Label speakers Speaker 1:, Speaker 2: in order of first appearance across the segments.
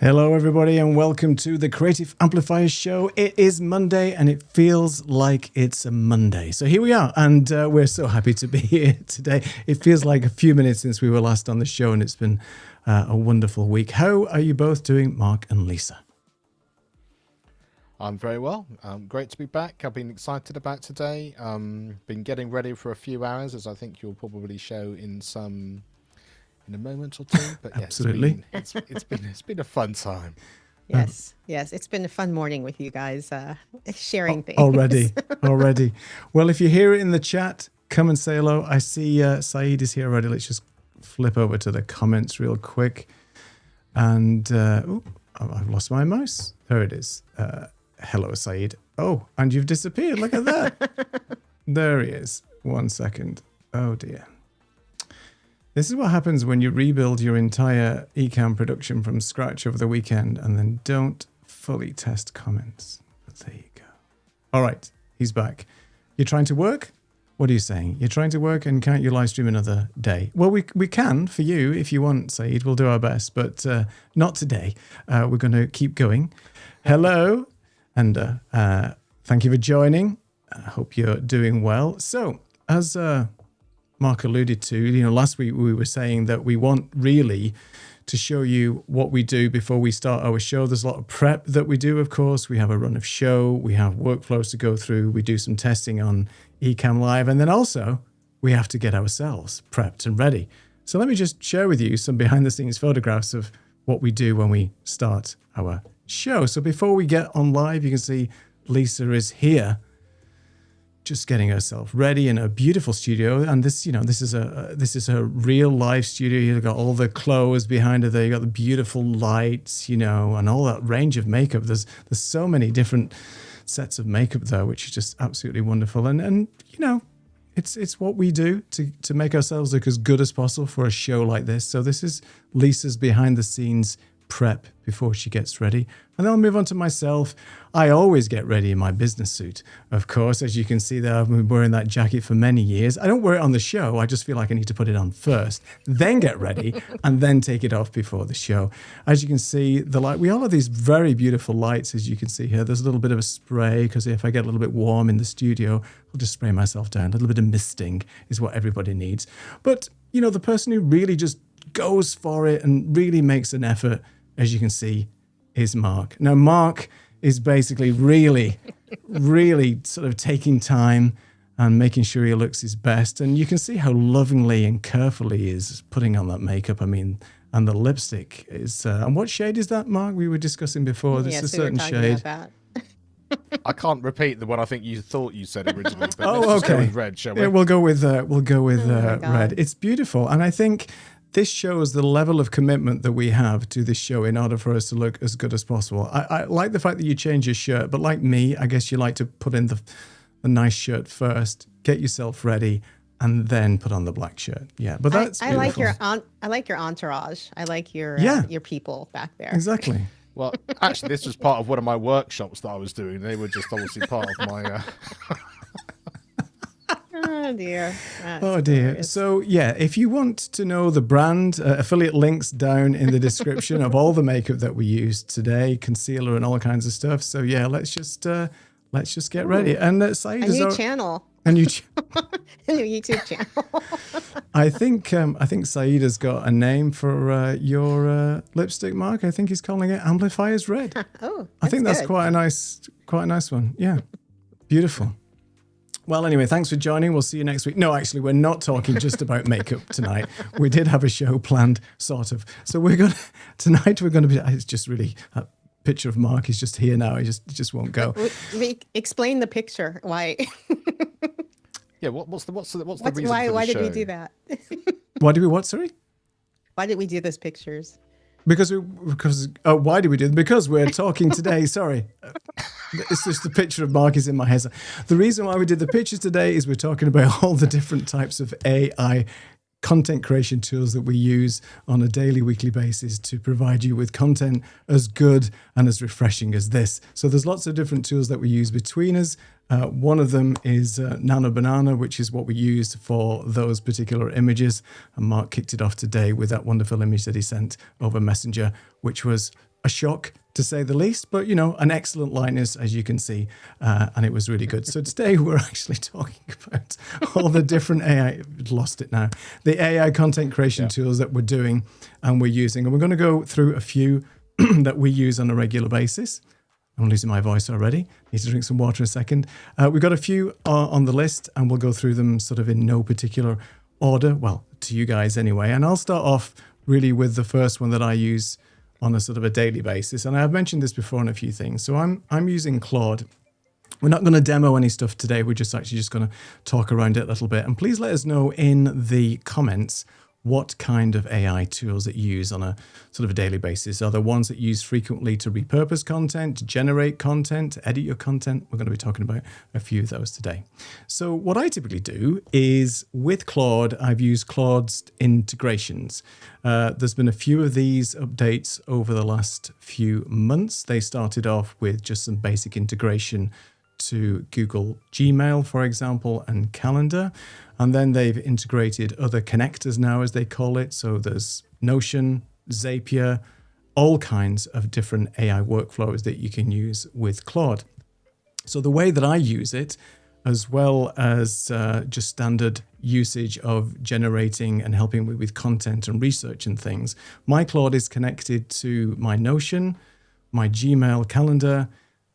Speaker 1: Hello, everybody, and welcome to the Creative Amplifiers show. It is Monday, and it feels like it's a Monday. So here we are, and we're so happy to be here today. It feels like a few minutes since we were last on the show, and it's been a wonderful week. How are you both doing, Mark and Lisa?
Speaker 2: I'm very well. Great to be back. I've been excited about today. Been getting ready for a few hours, as I think you'll probably show in a moment or two. But yeah,
Speaker 1: absolutely,
Speaker 2: it's been a fun time.
Speaker 3: Yes, it's been a fun morning with you guys, sharing things.
Speaker 1: Already. Well, if you hear it in the chat, come and say hello. I see Saeed is here already. Let's just flip over to the comments real quick. And I've lost my mouse. There it is. Hello, Saeed. Oh, and you've disappeared. Look at that. There he is. 1 second. Oh, dear. This is what happens when you rebuild your entire Ecamm production from scratch over the weekend and then don't fully test comments. But there you go. All right, he's back. You're trying to work? What are you saying? You're trying to work and can't you live stream another day? Well, we can for you if you want, Saeed. We'll do our best, but not today. We're going to keep going. Hello, and thank you for joining. I hope you're doing well. So, as Mark alluded to, last week we were saying that we want really to show you what we do before we start our show. There's a lot of prep that we do, of course. We have a run of show, we have workflows to go through, we do some testing on Ecamm Live, and then also we have to get ourselves prepped and ready. So let me just share with you some behind the scenes photographs of what we do when we start our show. So before we get on live, you can see Lisa is here, just getting herself ready in a beautiful studio. And this is a real live studio. You've got all the clothes behind her there. You got the beautiful lights, and all that range of makeup. There's so many different sets of makeup there, which is just absolutely wonderful. And it's what we do to make ourselves look as good as possible for a show like this. So this is Lisa's behind the scenes prep before she gets ready. And then I'll move on to myself. I always get ready in my business suit, of course. As you can see there, I've been wearing that jacket for many years. I don't wear it on the show. I just feel like I need to put it on first, then get ready, and then take it off before the show. As you can see, the light, we all have these very beautiful lights, as you can see here. There's a little bit of a spray, because if I get a little bit warm in the studio, I'll just spray myself down. A little bit of misting is what everybody needs. But, the person who really just goes for it and really makes an effort, as you can see, is Mark. Now, Mark is basically really sort of taking time and making sure he looks his best. And you can see how lovingly and carefully he is putting on that makeup. I mean, and the lipstick is... and what shade is that, Mark? We were discussing before. This is a certain shade.
Speaker 2: I can't repeat the one I think you thought you said originally. But
Speaker 1: let's
Speaker 2: go with red, shall we?
Speaker 1: Yeah, we'll go with red. It's beautiful. And I think... this shows the level of commitment that we have to this show in order for us to look as good as possible. I like the fact that you change your shirt, but like me, I guess you like to put in the nice shirt first, get yourself ready, and then put on the black shirt. Yeah, but that's
Speaker 3: I like your entourage. I like your people back there.
Speaker 1: Exactly.
Speaker 2: Well, actually, this was part of one of my workshops that I was doing. They were just obviously part of my...
Speaker 3: Oh dear.
Speaker 1: Oh dear. Hilarious. So yeah, if you want to know the brand, affiliate links down in the description of all the makeup that we used today, concealer and all kinds of stuff. So yeah, let's just get ready. And Saeed
Speaker 3: a new channel.
Speaker 1: A new
Speaker 3: A new YouTube channel.
Speaker 1: I think Saeed has got a name for your lipstick, Mark. I think he's calling it Amplifiers Red.
Speaker 3: Oh,
Speaker 1: I think that's
Speaker 3: good.
Speaker 1: quite a nice one. Yeah, beautiful. Well, anyway, thanks for joining. We'll see you next week. No, actually, we're not talking just about makeup tonight. We did have a show planned, sort of. So tonight we're going to be. It's just really. Picture of Mark is just here now. He just won't go.
Speaker 3: Explain the picture. Why?
Speaker 2: Yeah, what's the reason for the
Speaker 3: why
Speaker 2: show?
Speaker 3: did we do that?
Speaker 1: Why did we what? Sorry.
Speaker 3: Why did we do those pictures?
Speaker 1: Why did we do it? Because we're talking today. Sorry, it's just the picture of Mark is in my head. The reason why we did the pictures today is we're talking about all the different types of AI content creation tools that we use on a daily, weekly basis to provide you with content as good and as refreshing as this. So there's lots of different tools that we use between us. One of them is Nano Banana, which is what we used for those particular images. And Mark kicked it off today with that wonderful image that he sent over Messenger, which was a shock to say the least, but an excellent likeness, as you can see, and it was really good. So today we're actually talking about all the different AI, lost it now, the AI content creation tools that we're doing and we're using. And we're going to go through a few that we use on a regular basis. I'm losing my voice already. Need to drink some water in a second. We've got a few on the list and we'll go through them sort of in no particular order. Well, to you guys anyway. And I'll start off really with the first one that I use on a sort of a daily basis. And I've mentioned this before on a few things. So I'm using Claude. We're not going to demo any stuff today. We're just going to talk around it a little bit. And please let us know in the comments what kind of AI tools that you use on a sort of a daily basis. Are there ones that you use frequently to repurpose content, to generate content, to edit your content? We're going to be talking about a few of those today. So what I typically do is with Claude, I've used Claude's integrations. There's been a few of these updates over the last few months. They started off with just some basic integration to Google Gmail, for example, and Calendar. And then they've integrated other connectors now, as they call it. So there's Notion, Zapier, all kinds of different AI workflows that you can use with Claude. So the way that I use it, as well as just standard usage of generating and helping me with content and research and things, my Claude is connected to my Notion, my Gmail calendar,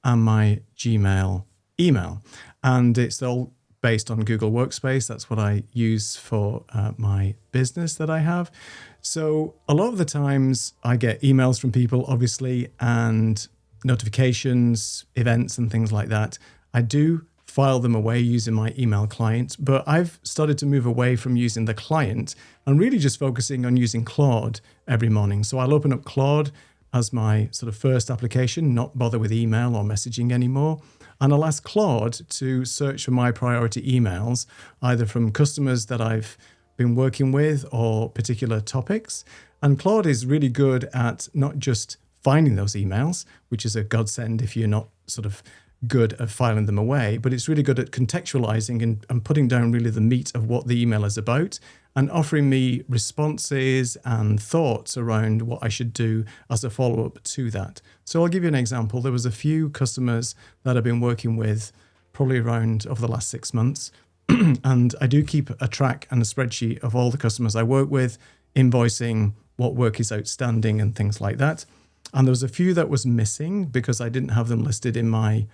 Speaker 1: and my Gmail email. And it's all based on Google Workspace. That's what I use for my business that I have. So a lot of the times I get emails from people, obviously, and notifications, events, and things like that. I do file them away using my email client, but I've started to move away from using the client and really just focusing on using Claude every morning. So I'll open up Claude as my sort of first application, not bother with email or messaging anymore. And I'll ask Claude to search for my priority emails, either from customers that I've been working with or particular topics. And Claude is really good at not just finding those emails, which is a godsend if you're not sort of good at filing them away, but it's really good at contextualizing and putting down really the meat of what the email is about and offering me responses and thoughts around what I should do as a follow-up to that. So I'll give you an example. There was a few customers that I've been working with probably around over the last 6 months. And I do keep a track and a spreadsheet of all the customers I work with, invoicing, what work is outstanding and things like that. And there was a few that was missing because I didn't have them listed in my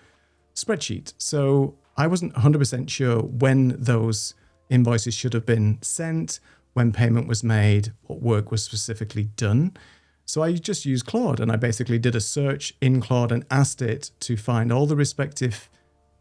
Speaker 1: spreadsheet. So I wasn't 100% sure when those invoices should have been sent, when payment was made, what work was specifically done. So I just used Claude and I basically did a search in Claude and asked it to find all the respective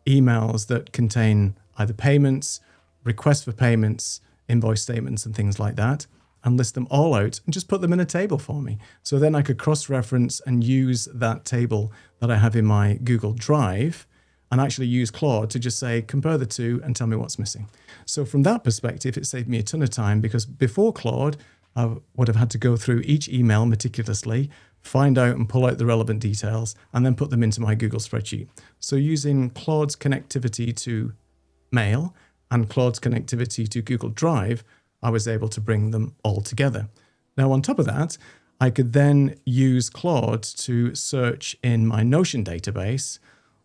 Speaker 1: emails that contain either payments, requests for payments, invoice statements and things like that, and list them all out and just put them in a table for me. So then I could cross-reference and use that table that I have in my Google Drive and actually use Claude to just say, compare the two and tell me what's missing. So from that perspective, it saved me a ton of time because before Claude, I would have had to go through each email meticulously, find out and pull out the relevant details, and then put them into my Google spreadsheet. So using Claude's connectivity to Mail and Claude's connectivity to Google Drive, I was able to bring them all together. Now, on top of that, I could then use Claude to search in my Notion database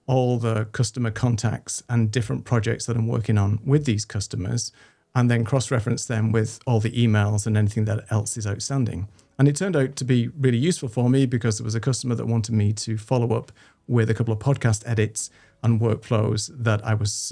Speaker 1: all the customer contacts and different projects that I'm working on with these customers, and then cross-reference them with all the emails and anything that else is outstanding. And it turned out to be really useful for me because there was a customer that wanted me to follow up with a couple of podcast edits and workflows that I was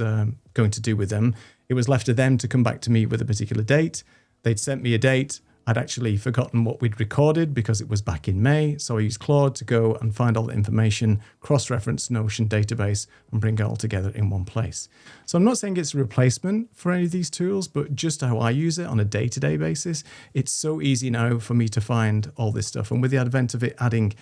Speaker 1: going to do with them. It was left to them to come back to me with a particular date. They'd sent me a date. I'd actually forgotten what we'd recorded because it was back in May. So I used Claude to go and find all the information, cross-reference Notion database, and bring it all together in one place. So I'm not saying it's a replacement for any of these tools, but just how I use it on a day-to-day basis. It's so easy now for me to find all this stuff. And with the advent of it adding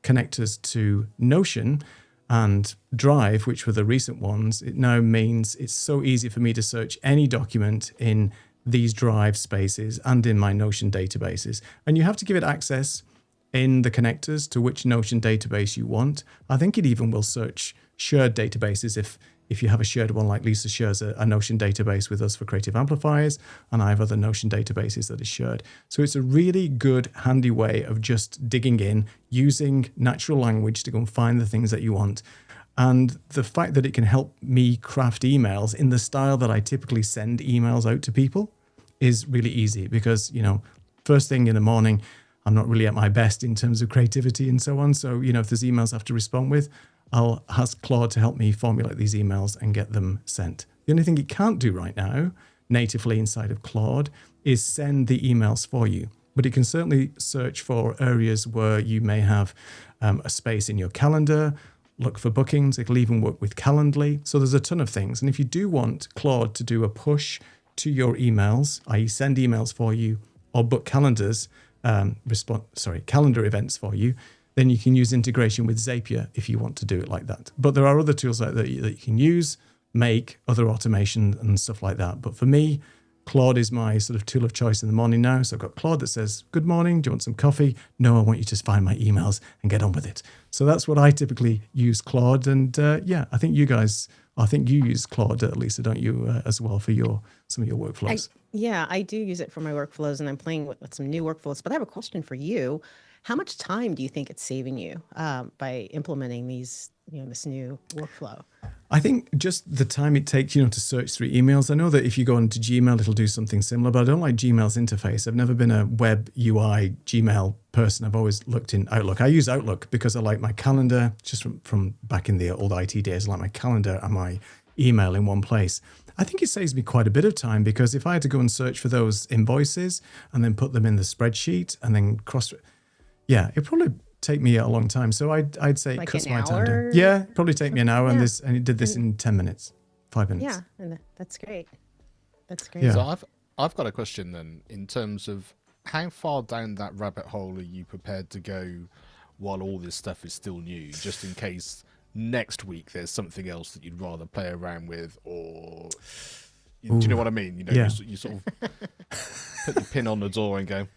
Speaker 1: connectors to Notion and Drive, which were the recent ones, it now means it's so easy for me to search any document in these Drive spaces and in my Notion databases. And you have to give it access in the connectors to which Notion database you want. I think it even will search shared databases if you have a shared one, like Lisa shares a Notion database with us for Creative Amplifiers, and I have other Notion databases that are shared. So it's a really good, handy way of just digging in, using natural language to go and find the things that you want. And the fact that it can help me craft emails in the style that I typically send emails out to people is really easy because, first thing in the morning, I'm not really at my best in terms of creativity and so on. So, if there's emails I have to respond with, I'll ask Claude to help me formulate these emails and get them sent. The only thing it can't do right now, natively inside of Claude, is send the emails for you. But it can certainly search for areas where you may have a space in your calendar, look for bookings. It'll even work with Calendly. So there's a ton of things. And if you do want Claude to do a push to your emails, i.e. send emails for you or book calendars, calendar events for you, then you can use integration with Zapier if you want to do it like that. But there are other tools like that you can use, make other automation and stuff like that. But for me, Claude is my sort of tool of choice in the morning now. So I've got Claude that says, good morning, do you want some coffee? No, I want you to find my emails and get on with it. So that's what I typically use Claude. And I think you use Claude, Lisa, don't you, as well for some of your workflows?
Speaker 3: I do use it for my workflows, and I'm playing with some new workflows. But I have a question for you. How much time do you think it's saving you by implementing these, this new workflow?
Speaker 1: I think just the time it takes, to search through emails. I know that if you go into Gmail, it'll do something similar, but I don't like Gmail's interface. I've never been a web UI Gmail person. I've always looked in Outlook. I use Outlook because I like my calendar, just from back in the old IT days, I like my calendar and my email in one place. I think it saves me quite a bit of time because if I had to go and search for those invoices and then put them in the spreadsheet and then it'd probably take me a long time. So I'd say it cuts my time down. Yeah, probably take me an hour, and it did this in 10 minutes, 5 minutes.
Speaker 3: Yeah, and that's great. That's great.
Speaker 1: Yeah.
Speaker 2: So I've got a question then in terms of how far down that rabbit hole are you prepared to go while all this stuff is still new, just in case next week there's something else that you'd rather play around with, or do you know what I mean? You sort of put the pin on the door and go,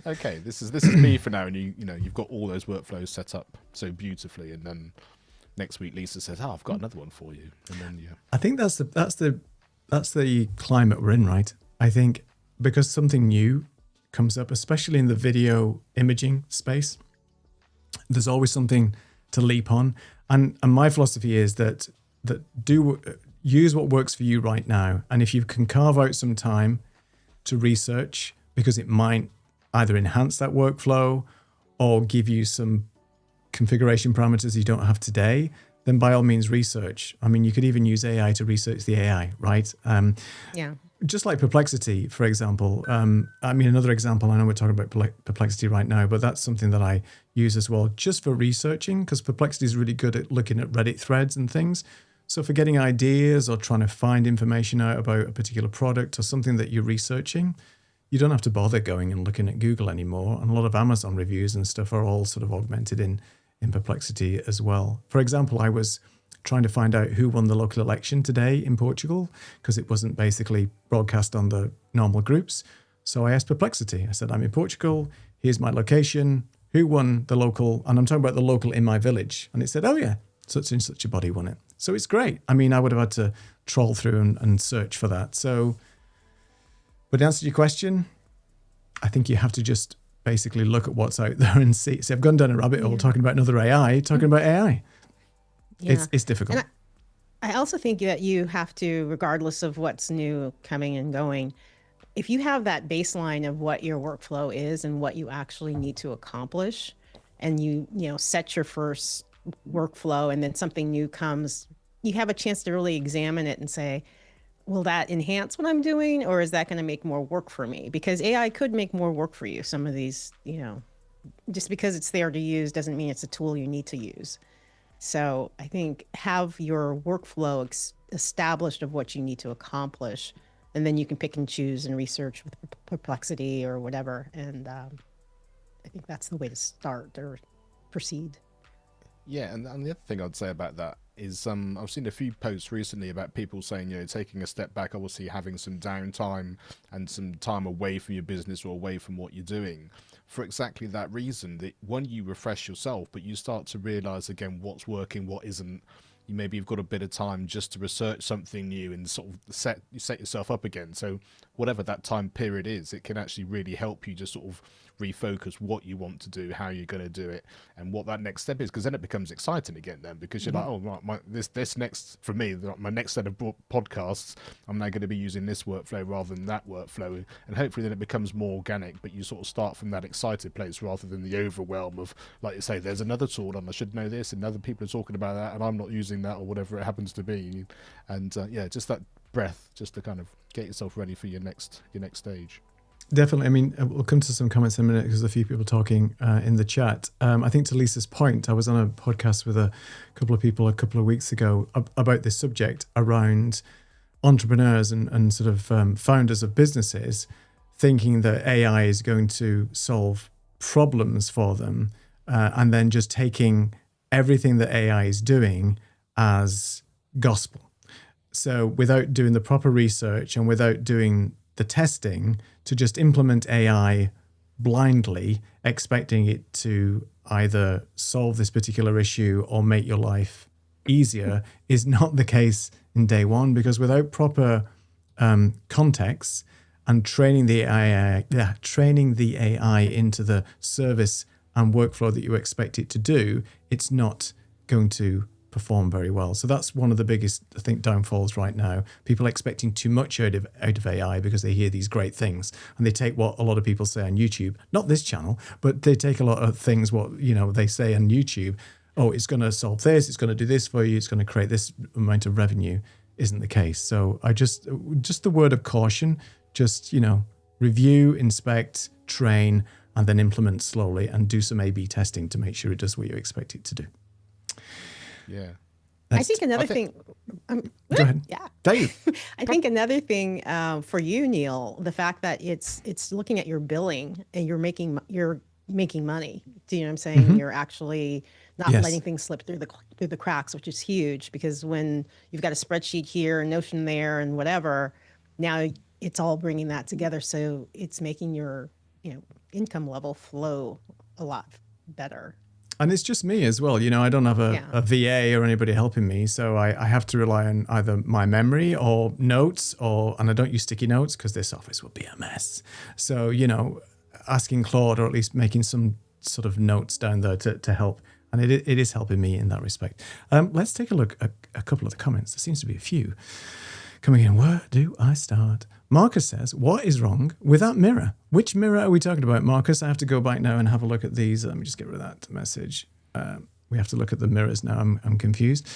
Speaker 2: okay, this is me for now, and you've got all those workflows set up so beautifully, and then next week Lisa says, I've got another one for you, and then
Speaker 1: I think that's the climate we're in, right? I think because something new comes up, especially in the video imaging space, there's always something to leap on, and my philosophy is that use what works for you right now, and if you can carve out some time to research, because it might either enhance that workflow or give you some configuration parameters you don't have today, then by all means research. I mean, you could even use AI to research the AI, right? Just like Perplexity, for example. Another example, I know we're talking about Perplexity right now, but that's something that I use as well, just for researching, because Perplexity is really good at looking at Reddit threads and things. So for getting ideas or trying to find information out about a particular product or something that you're researching, you don't have to bother going and looking at Google anymore. And a lot of Amazon reviews and stuff are all sort of augmented in Perplexity as well. For example, I was trying to find out who won the local election today in Portugal because it wasn't basically broadcast on the normal groups. So I asked Perplexity. I said, I'm in Portugal. Here's my location. Who won the local? And I'm talking about the local in my village. And it said, oh yeah, such and such a body won it. So it's great. I mean, I would have had to troll through and search for that. So, but to answer your question, I think you have to just basically look at what's out there and see. See, I've gone down a rabbit hole talking about another AI, talking about AI.
Speaker 3: Yeah.
Speaker 1: It's difficult.
Speaker 3: And I also think that you have to, regardless of what's new coming and going, if you have that baseline of what your workflow is and what you actually need to accomplish, and you set your first workflow and then something new comes, you have a chance to really examine it and say, will that enhance what I'm doing, or is that going to make more work for me? Because AI could make more work for you. Some of these, just because it's there to use doesn't mean it's a tool you need to use. So I think have your workflow established of what you need to accomplish, and then you can pick and choose and research with Perplexity or whatever. And I think that's the way to start or proceed.
Speaker 2: Yeah, and the other thing I'd say about that is I've seen a few posts recently about people saying, taking a step back, obviously having some downtime and some time away from your business or away from what you're doing, for exactly that reason, that when you refresh yourself, but you start to realize again what's working, what isn't. Maybe you've got a bit of time just to research something new and sort of set yourself up again. So whatever that time period is, it can actually really help you just sort of refocus what you want to do, how you're going to do it, and what that next step is. Because then it becomes exciting again. Then because you're like, oh, this next for me, my next set of podcasts, I'm now going to be using this workflow rather than that workflow, and hopefully then it becomes more organic. But you sort of start from that excited place rather than the overwhelm of, like you say, there's another tool and I should know this, and other people are talking about that, and I'm not using that or whatever it happens to be. And just that breath, just to kind of get yourself ready for your next stage.
Speaker 1: Definitely. I mean, we'll come to some comments in a minute because there's a few people talking in the chat. I think to Lisa's point, I was on a podcast with a couple of people a couple of weeks ago about this subject around entrepreneurs and sort of founders of businesses thinking that AI is going to solve problems for them, and then just taking everything that AI is doing as gospel. So without doing the proper research and without doing the testing, to just implement AI blindly, expecting it to either solve this particular issue or make your life easier, is not the case in day one, because without proper context and training the AI into the service and workflow that you expect it to do, it's not going to perform very well. So that's one of the biggest, I think, downfalls right now. People expecting too much out of AI because they hear these great things, and they take what a lot of people say on YouTube, not this channel, but they take a lot of things what they say on YouTube. Oh, it's going to solve this, it's going to do this for you, it's going to create this amount of revenue. Isn't the case. So I just the word of caution, just review, inspect, train, and then implement slowly, and do some A/B testing to make sure it does what you expect it to do.
Speaker 2: Yeah.
Speaker 3: I think another thing.
Speaker 1: Go ahead.
Speaker 3: Yeah.
Speaker 1: Dave.
Speaker 3: I think another thing for you, Neil, the fact that it's looking at your billing and you're making money. Do you know what I'm saying? Mm-hmm. You're actually not letting things slip through the cracks, which is huge, because when you've got a spreadsheet here, a Notion there, and whatever, now it's all bringing that together. So it's making your income level flow a lot better.
Speaker 1: And it's just me as well. I don't have a VA or anybody helping me. So I have to rely on either my memory or notes, and I don't use sticky notes because this office would be a mess. So, asking Claude, or at least making some sort of notes down there to help. And it is helping me in that respect. Let's take a look at a couple of the comments. There seems to be a few coming in. Where do I start? Marcus says, what is wrong with that mirror? Which mirror are we talking about, Marcus? I have to go back now and have a look at these. Let me just get rid of that message. We have to look at the mirrors now. I'm confused.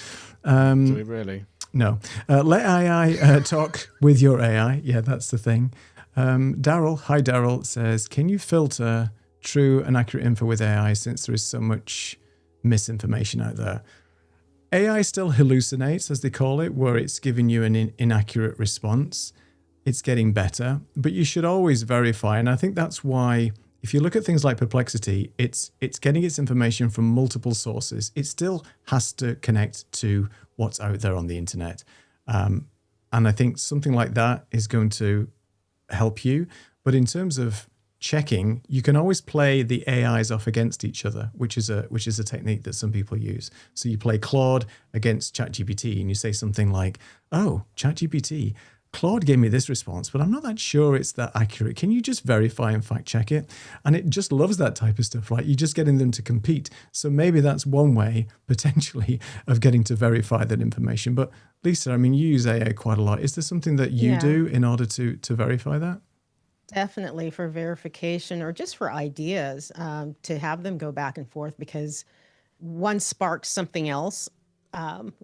Speaker 2: Do we really?
Speaker 1: No. Let AI talk with your AI. Yeah, that's the thing. Daryl, hi Daryl, says, can you filter true and accurate info with AI since there is so much misinformation out there? AI still hallucinates, as they call it, where it's giving you an inaccurate response. It's getting better, but you should always verify. And I think that's why, if you look at things like Perplexity, it's getting its information from multiple sources. It still has to connect to what's out there on the internet. And I think something like that is going to help you. But in terms of checking, you can always play the AIs off against each other, which is a technique that some people use. So you play Claude against ChatGPT, and you say something like, "Oh, ChatGPT, Claude gave me this response, but I'm not that sure it's that accurate. Can you just verify and fact check it? And it just loves that type of stuff, right? You're just getting them to compete. So maybe that's one way potentially of getting to verify that information. But Lisa, I mean, you use AI quite a lot. Is there something that you do in order to verify that?
Speaker 3: Definitely for verification or just for ideas, to have them go back and forth, because one sparks something else.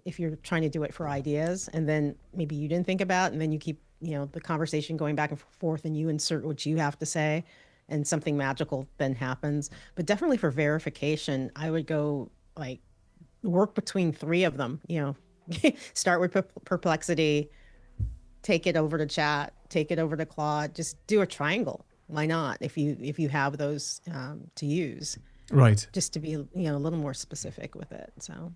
Speaker 3: If you're trying to do it for ideas, and then maybe you didn't think about, and then you keep, the conversation going back and forth, and you insert what you have to say, and something magical then happens. But definitely for verification, I would go like work between three of them, start with Perplexity, take it over to Chat, take it over to Claude, just do a triangle. Why not? If you have those to use,
Speaker 1: right?
Speaker 3: Just to be a little more specific with it. So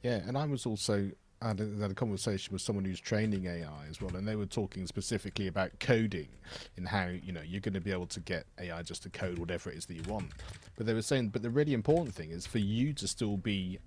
Speaker 2: yeah, and I was also had a conversation with someone who's training AI as well, and they were talking specifically about coding and how you're going to be able to get AI just to code whatever it is that you want. But they were saying, but the really important thing is for you to still be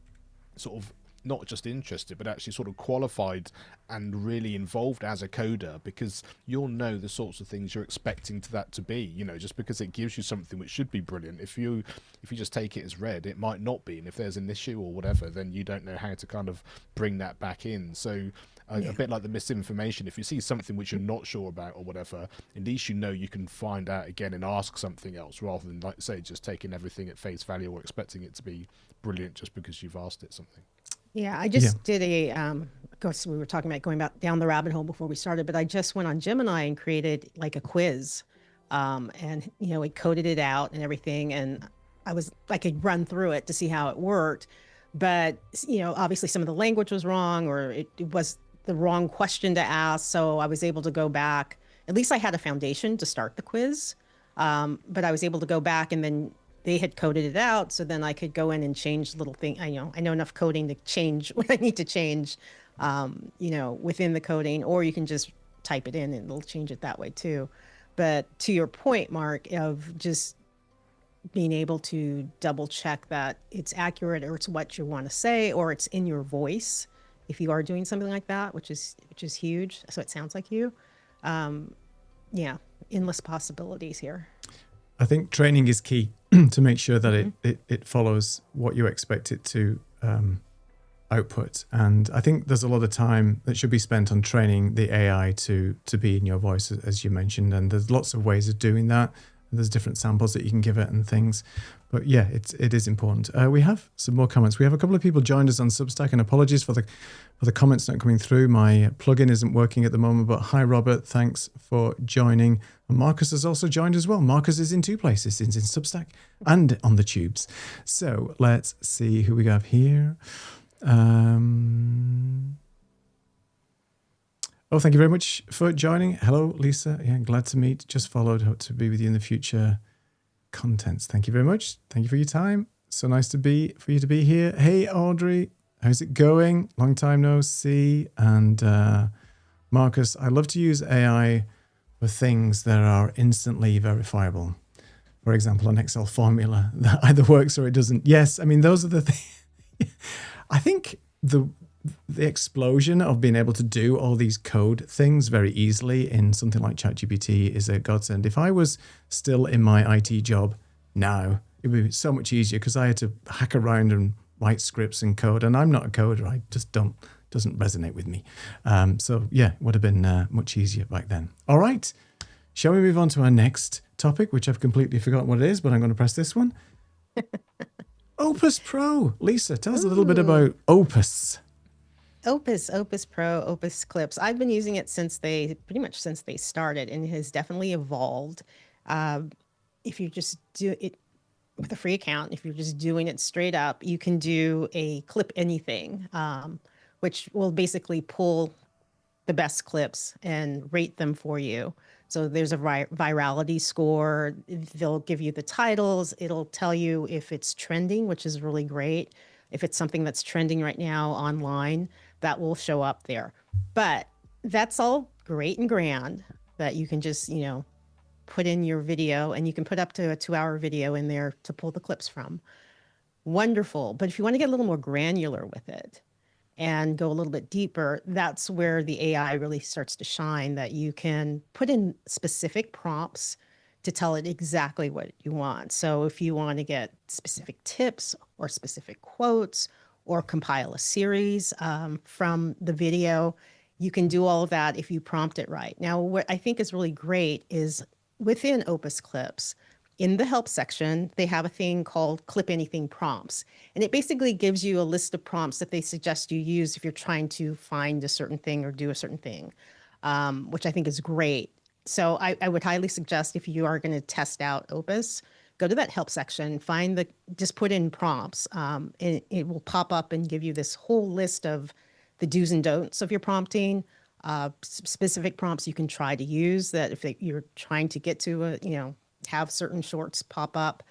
Speaker 2: sort of not just interested, but actually sort of qualified and really involved as a coder, because you'll know the sorts of things you're expecting that to be. Just because it gives you something which should be brilliant, if you just take it as read, it might not be, and if there's an issue or whatever, then you don't know how to kind of bring that back in. So a bit like the misinformation, if you see something which you're not sure about or whatever, at least you can find out again and ask something else, rather than, like say, just taking everything at face value or expecting it to be brilliant just because you've asked it something.
Speaker 3: Yeah, I just did of course, we were talking about going down the rabbit hole before we started, but I just went on Gemini and created like a quiz, and it coded it out and everything, and I could run through it to see how it worked, but obviously some of the language was wrong, or it was the wrong question to ask, so I was able to go back. At least I had a foundation to start the quiz, but I was able to go back, and then they had coded it out, so then I could go in and change little things. I know enough coding to change what I need to change, within the coding, or you can just type it in and it'll change it that way too. But to your point, Mark, of just being able to double check that it's accurate, or it's what you want to say, or it's in your voice, if you are doing something like that, which is huge. So it sounds like you, endless possibilities here.
Speaker 1: I think training is key to make sure that it follows what you expect it to output. And I think there's a lot of time that should be spent on training the AI to be in your voice, as you mentioned. And there's lots of ways of doing that. There's different samples that you can give it and things. But yeah, it is important. We have some more comments. We have a couple of people joined us on Substack, and apologies for the comments not coming through. My plugin isn't working at the moment, but hi, Robert. Thanks for joining. And Marcus has also joined as well. Marcus is in two places. He's in Substack and on the tubes. So let's see who we have here. Thank you very much for joining. Hello, Lisa. Yeah, glad to meet. Just followed. Hope to be with you in the future contents. Thank you very much. Thank you for your time. So nice for you to be here. Hey, Audrey. How's it going? Long time no see. And Marcus, I love to use AI for things that are instantly verifiable. For example, an Excel formula that either works or it doesn't. Yes, I mean, those are the things. I think the explosion of being able to do all these code things very easily in something like ChatGPT is a godsend. If I was still in my IT job now, it would be so much easier, because I had to hack around and write scripts and code, and I'm not a coder. I just doesn't resonate with me. So yeah, it would have been much easier back then. All right, shall we move on to our next topic, which I've completely forgotten what it is, but I'm going to press this one. Opus Pro. Lisa, tell us a little bit about Opus.
Speaker 3: Opus Pro, OpusClips. I've been using it pretty much since they started, and it has definitely evolved. If you just do it with a free account, if you're just doing it straight up, you can do a clip anything, which will basically pull the best clips and rate them for you. So there's a virality score. They'll give you the titles. It'll tell you if it's trending, which is really great. If it's something that's trending right now online, that will show up there. But that's all great and grand that you can just, put in your video, and you can put up to a 2-hour video in there to pull the clips from. Wonderful. But if you want to get a little more granular with it, and go a little bit deeper, that's where the AI really starts to shine, that you can put in specific prompts to tell it exactly what you want. So if you want to get specific tips or specific quotes or compile a series from the video, you can do all of that if you prompt it right. Now, what I think is really great is within Opus Clips, in the help section, they have a thing called Clip Anything Prompts. And it basically gives you a list of prompts that they suggest you use if you're trying to find a certain thing or do a certain thing, which I think is great. So I would highly suggest, if you are going to test out Opus, go to that help section, just put in prompts, and it will pop up and give you this whole list of the do's and don'ts of your prompting, specific prompts you can try to use that if you're trying to get to have certain shorts pop up.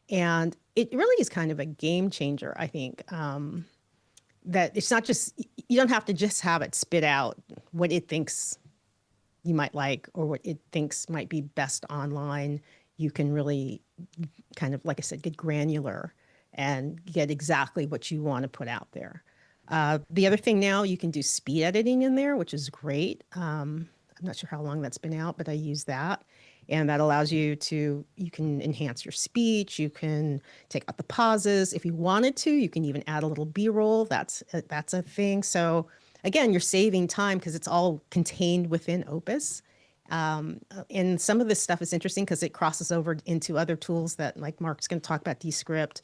Speaker 3: And it really is kind of a game changer, I think, that it's not just, you don't have to just have it spit out what it thinks you might like or what it thinks might be best online. You can really kind of, like I said, get granular and get exactly what you want to put out there. The other thing now, you can do speed editing in there, which is great. I'm not sure how long that's been out, but I use that. And that allows you can enhance your speech. You can take out the pauses. If you wanted to, you can even add a little B-roll. That's a thing. So again, you're saving time because it's all contained within Opus. And some of this stuff is interesting because it crosses over into other tools that, like Mark's going to talk about, Descript,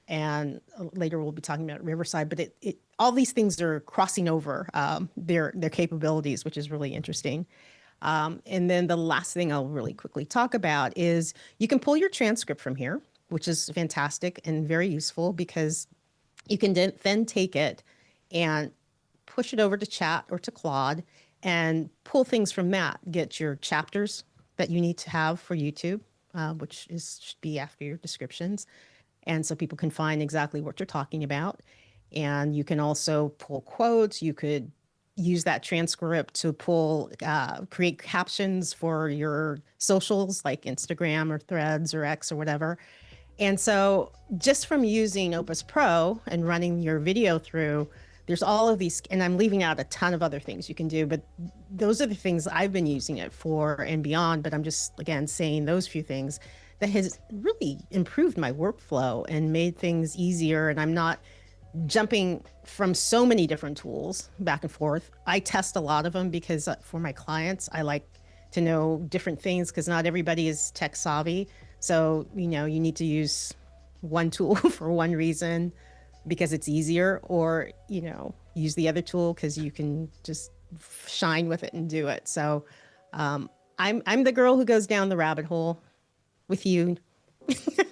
Speaker 3: and later we'll be talking about Riverside. But all these things are crossing over their capabilities, which is really interesting. And then the last thing I'll really quickly talk about is you can pull your transcript from here, which is fantastic and very useful because you can then take it and push it over to Chat or to Claude and pull things from that. Get your chapters that you need to have for YouTube, which should be after your descriptions. And so people can find exactly what you're talking about. And you can also pull quotes. You could use that transcript to create captions for your socials like Instagram or Threads or X or whatever. And so just from using Opus Pro and running your video through, there's all of these, and I'm leaving out a ton of other things you can do, but those are the things I've been using it for and beyond. But I'm just, again, saying those few things that has really improved my workflow and made things easier. And I'm not jumping from so many different tools back and forth. I test a lot of them because for my clients, I like to know different things because not everybody is tech savvy. So, you need to use one tool for one reason because it's easier, or, use the other tool because you can just shine with it and do it. So I'm the girl who goes down the rabbit hole with you.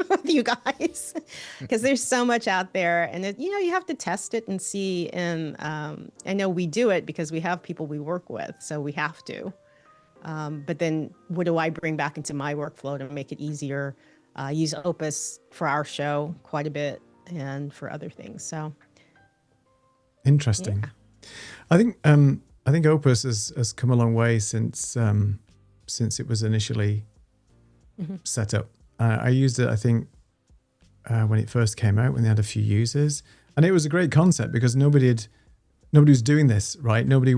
Speaker 3: With you guys, because there's so much out there, and you have to test it and see. And I know we do it because we have people we work with, so we have to. But then, what do I bring back into my workflow to make it easier? Use Opus for our show quite a bit, and for other things. So
Speaker 1: interesting. Yeah. I think Opus has come a long way since it was initially set up. I used it, I think, when it first came out, when they had a few users, and it was a great concept because nobody was doing this, right? Nobody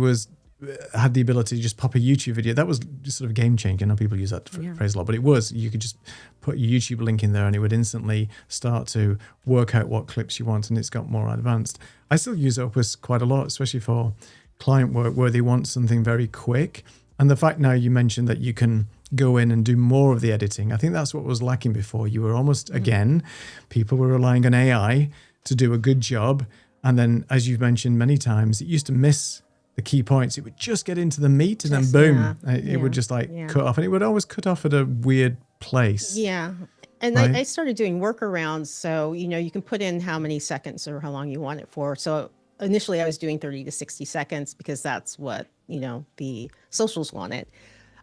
Speaker 1: had the ability to just pop a YouTube video. That was just sort of game changing. I know people use that phrase a lot, but you could just put your YouTube link in there and it would instantly start to work out what clips you want, and it's got more advanced. I still use Opus quite a lot, especially for client work where they want something very quick. And the fact now you mentioned that you can go in and do more of the editing, I think that's what was lacking before. You were almost, again, people were relying on AI to do a good job. And then, as you've mentioned many times, it used to miss the key points. It would just get into the meat and then boom, it would just cut off. And it would always cut off at a weird place.
Speaker 3: Yeah. And right? I started doing workarounds. So, you can put in how many seconds or how long you want it for. So initially I was doing 30 to 60 seconds because that's what, the socials wanted.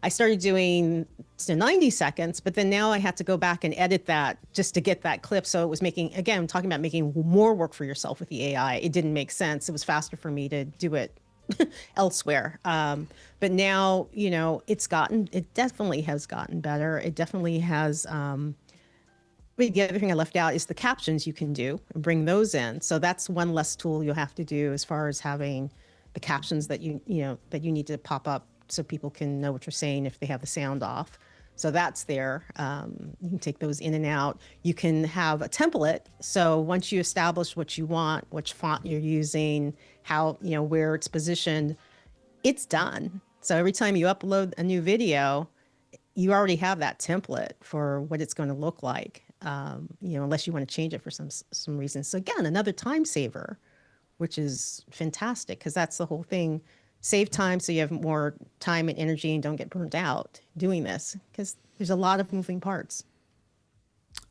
Speaker 3: I started doing 90 seconds, but then now I had to go back and edit that just to get that clip. So it was making, again, I'm talking about making more work for yourself with the AI. It didn't make sense. It was faster for me to do it elsewhere. But now, it definitely has gotten better. It definitely has the other thing I left out is the captions you can do and bring those in. So that's one less tool you'll have to do as far as having the captions that you need to pop up so people can know what you're saying if they have the sound off. So that's there. You can take those in and out. You can have a template. So once you establish what you want, which font you're using, how, where it's positioned, it's done. So every time you upload a new video, you already have that template for what it's going to look like, unless you want to change it for some reason. So again, another time saver, which is fantastic because that's the whole thing. Save time so you have more time and energy and don't get burnt out doing this because there's a lot of moving parts.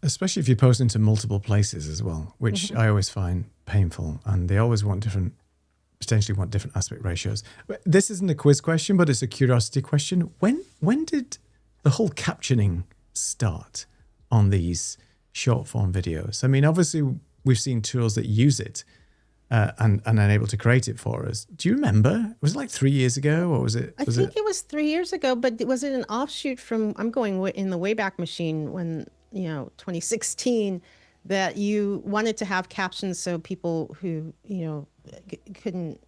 Speaker 1: Especially if you post into multiple places as well, which I always find painful, and they always potentially want different aspect ratios. This isn't a quiz question, but it's a curiosity question. When did the whole captioning start on these short form videos? I mean, obviously we've seen tools that use it and are able to create it for us. Do you remember? Was it like 3 years ago, or was it?
Speaker 3: I think it was 3 years ago, but was it an offshoot from? I'm going in the Wayback Machine when 2016, that you wanted to have captions so people who couldn't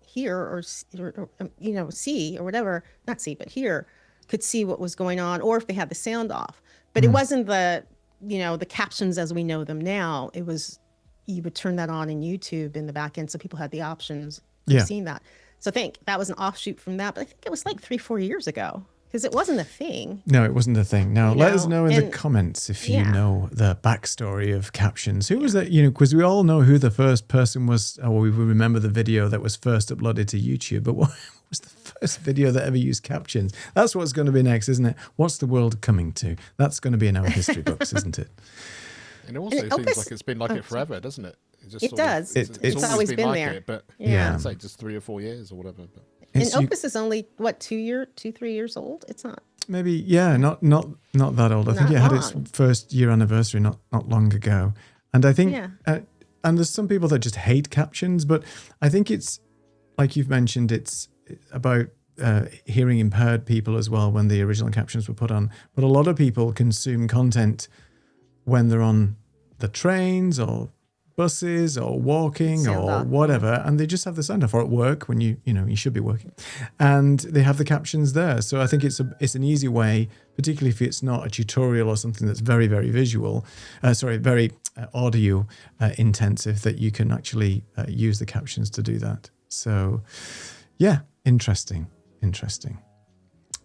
Speaker 3: hear or see or whatever, not see but hear, could see what was going on, or if they had the sound off. But it wasn't the captions as we know them now. It was, you would turn that on in YouTube in the back end, so people had the options of seeing that. So I think that was an offshoot from that, but I think it was like 3-4 years ago because it wasn't a thing.
Speaker 1: No, it wasn't a thing. Now, let us know in the comments if you know the backstory of captions. Who was that? Because we all know who the first person was, or we remember the video that was first uploaded to YouTube, but what was the first video that ever used captions? That's what's going to be next, isn't it? What's the world coming to? That's going to be in our history books, isn't it?
Speaker 2: It also seems like it's been like it forever, doesn't it?
Speaker 3: It does. It's always been
Speaker 2: like
Speaker 3: there.
Speaker 2: It, but it's like just 3 or 4 years or whatever. But.
Speaker 3: And Opus is only 2-3 years old. It's not.
Speaker 1: Maybe, not that old. I think it had its first year anniversary not long ago. And I think, and there's some people that just hate captions, but I think it's, like you've mentioned, it's about hearing impaired people as well when the original captions were put on. But a lot of people consume content when they're on the trains or buses or walking or whatever, and they just have the sound off, or at work when you should be working, and they have the captions there. So I think it's an easy way, particularly if it's not a tutorial or something that's very, very visual, very audio intensive, that you can actually use the captions to do that. So yeah, interesting.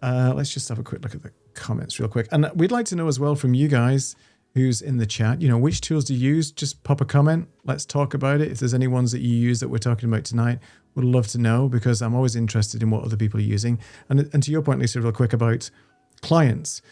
Speaker 1: Let's just have a quick look at the comments real quick, and we'd like to know as well from you guys who's in the chat, which tools do you use? Just pop a comment. Let's talk about it. If there's any ones that you use that we're talking about tonight, would love to know, because I'm always interested in what other people are using. And to your point, Lisa, real quick about clients.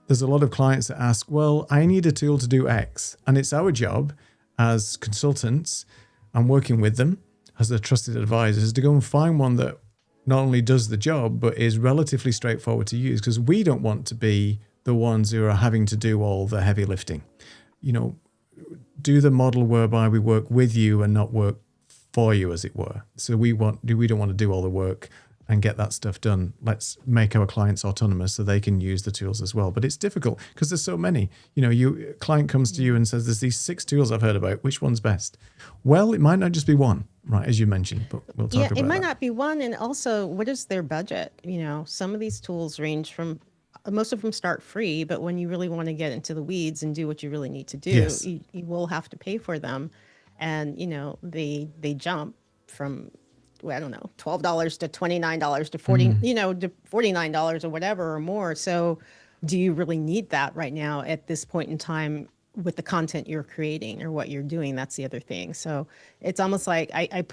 Speaker 1: There's a lot of clients that ask, well, I need a tool to do X. And it's our job as consultants and working with them as their trusted advisors to go and find one that not only does the job, but is relatively straightforward to use, because we don't want to be the ones who are having to do all the heavy lifting. Do the model whereby we work with you and not work for you, as it were. So we don't want to do all the work and get that stuff done. Let's make our clients autonomous so they can use the tools as well. But it's difficult because there's so many. A client comes to you and says, there's these 6 tools I've heard about. Which one's best? Well, it might not just be one, right, as you mentioned, but we'll talk about that.
Speaker 3: It might not be one. And also, what is their budget? Some of these tools range from, most of them start free, but when you really want to get into the weeds and do what you really need to do, you will have to pay for them. And, they jump from, I don't know, $12 to $29 to $40, to $49 or whatever or more. So do you really need that right now at this point in time with the content you're creating or what you're doing? That's the other thing. So it's almost like I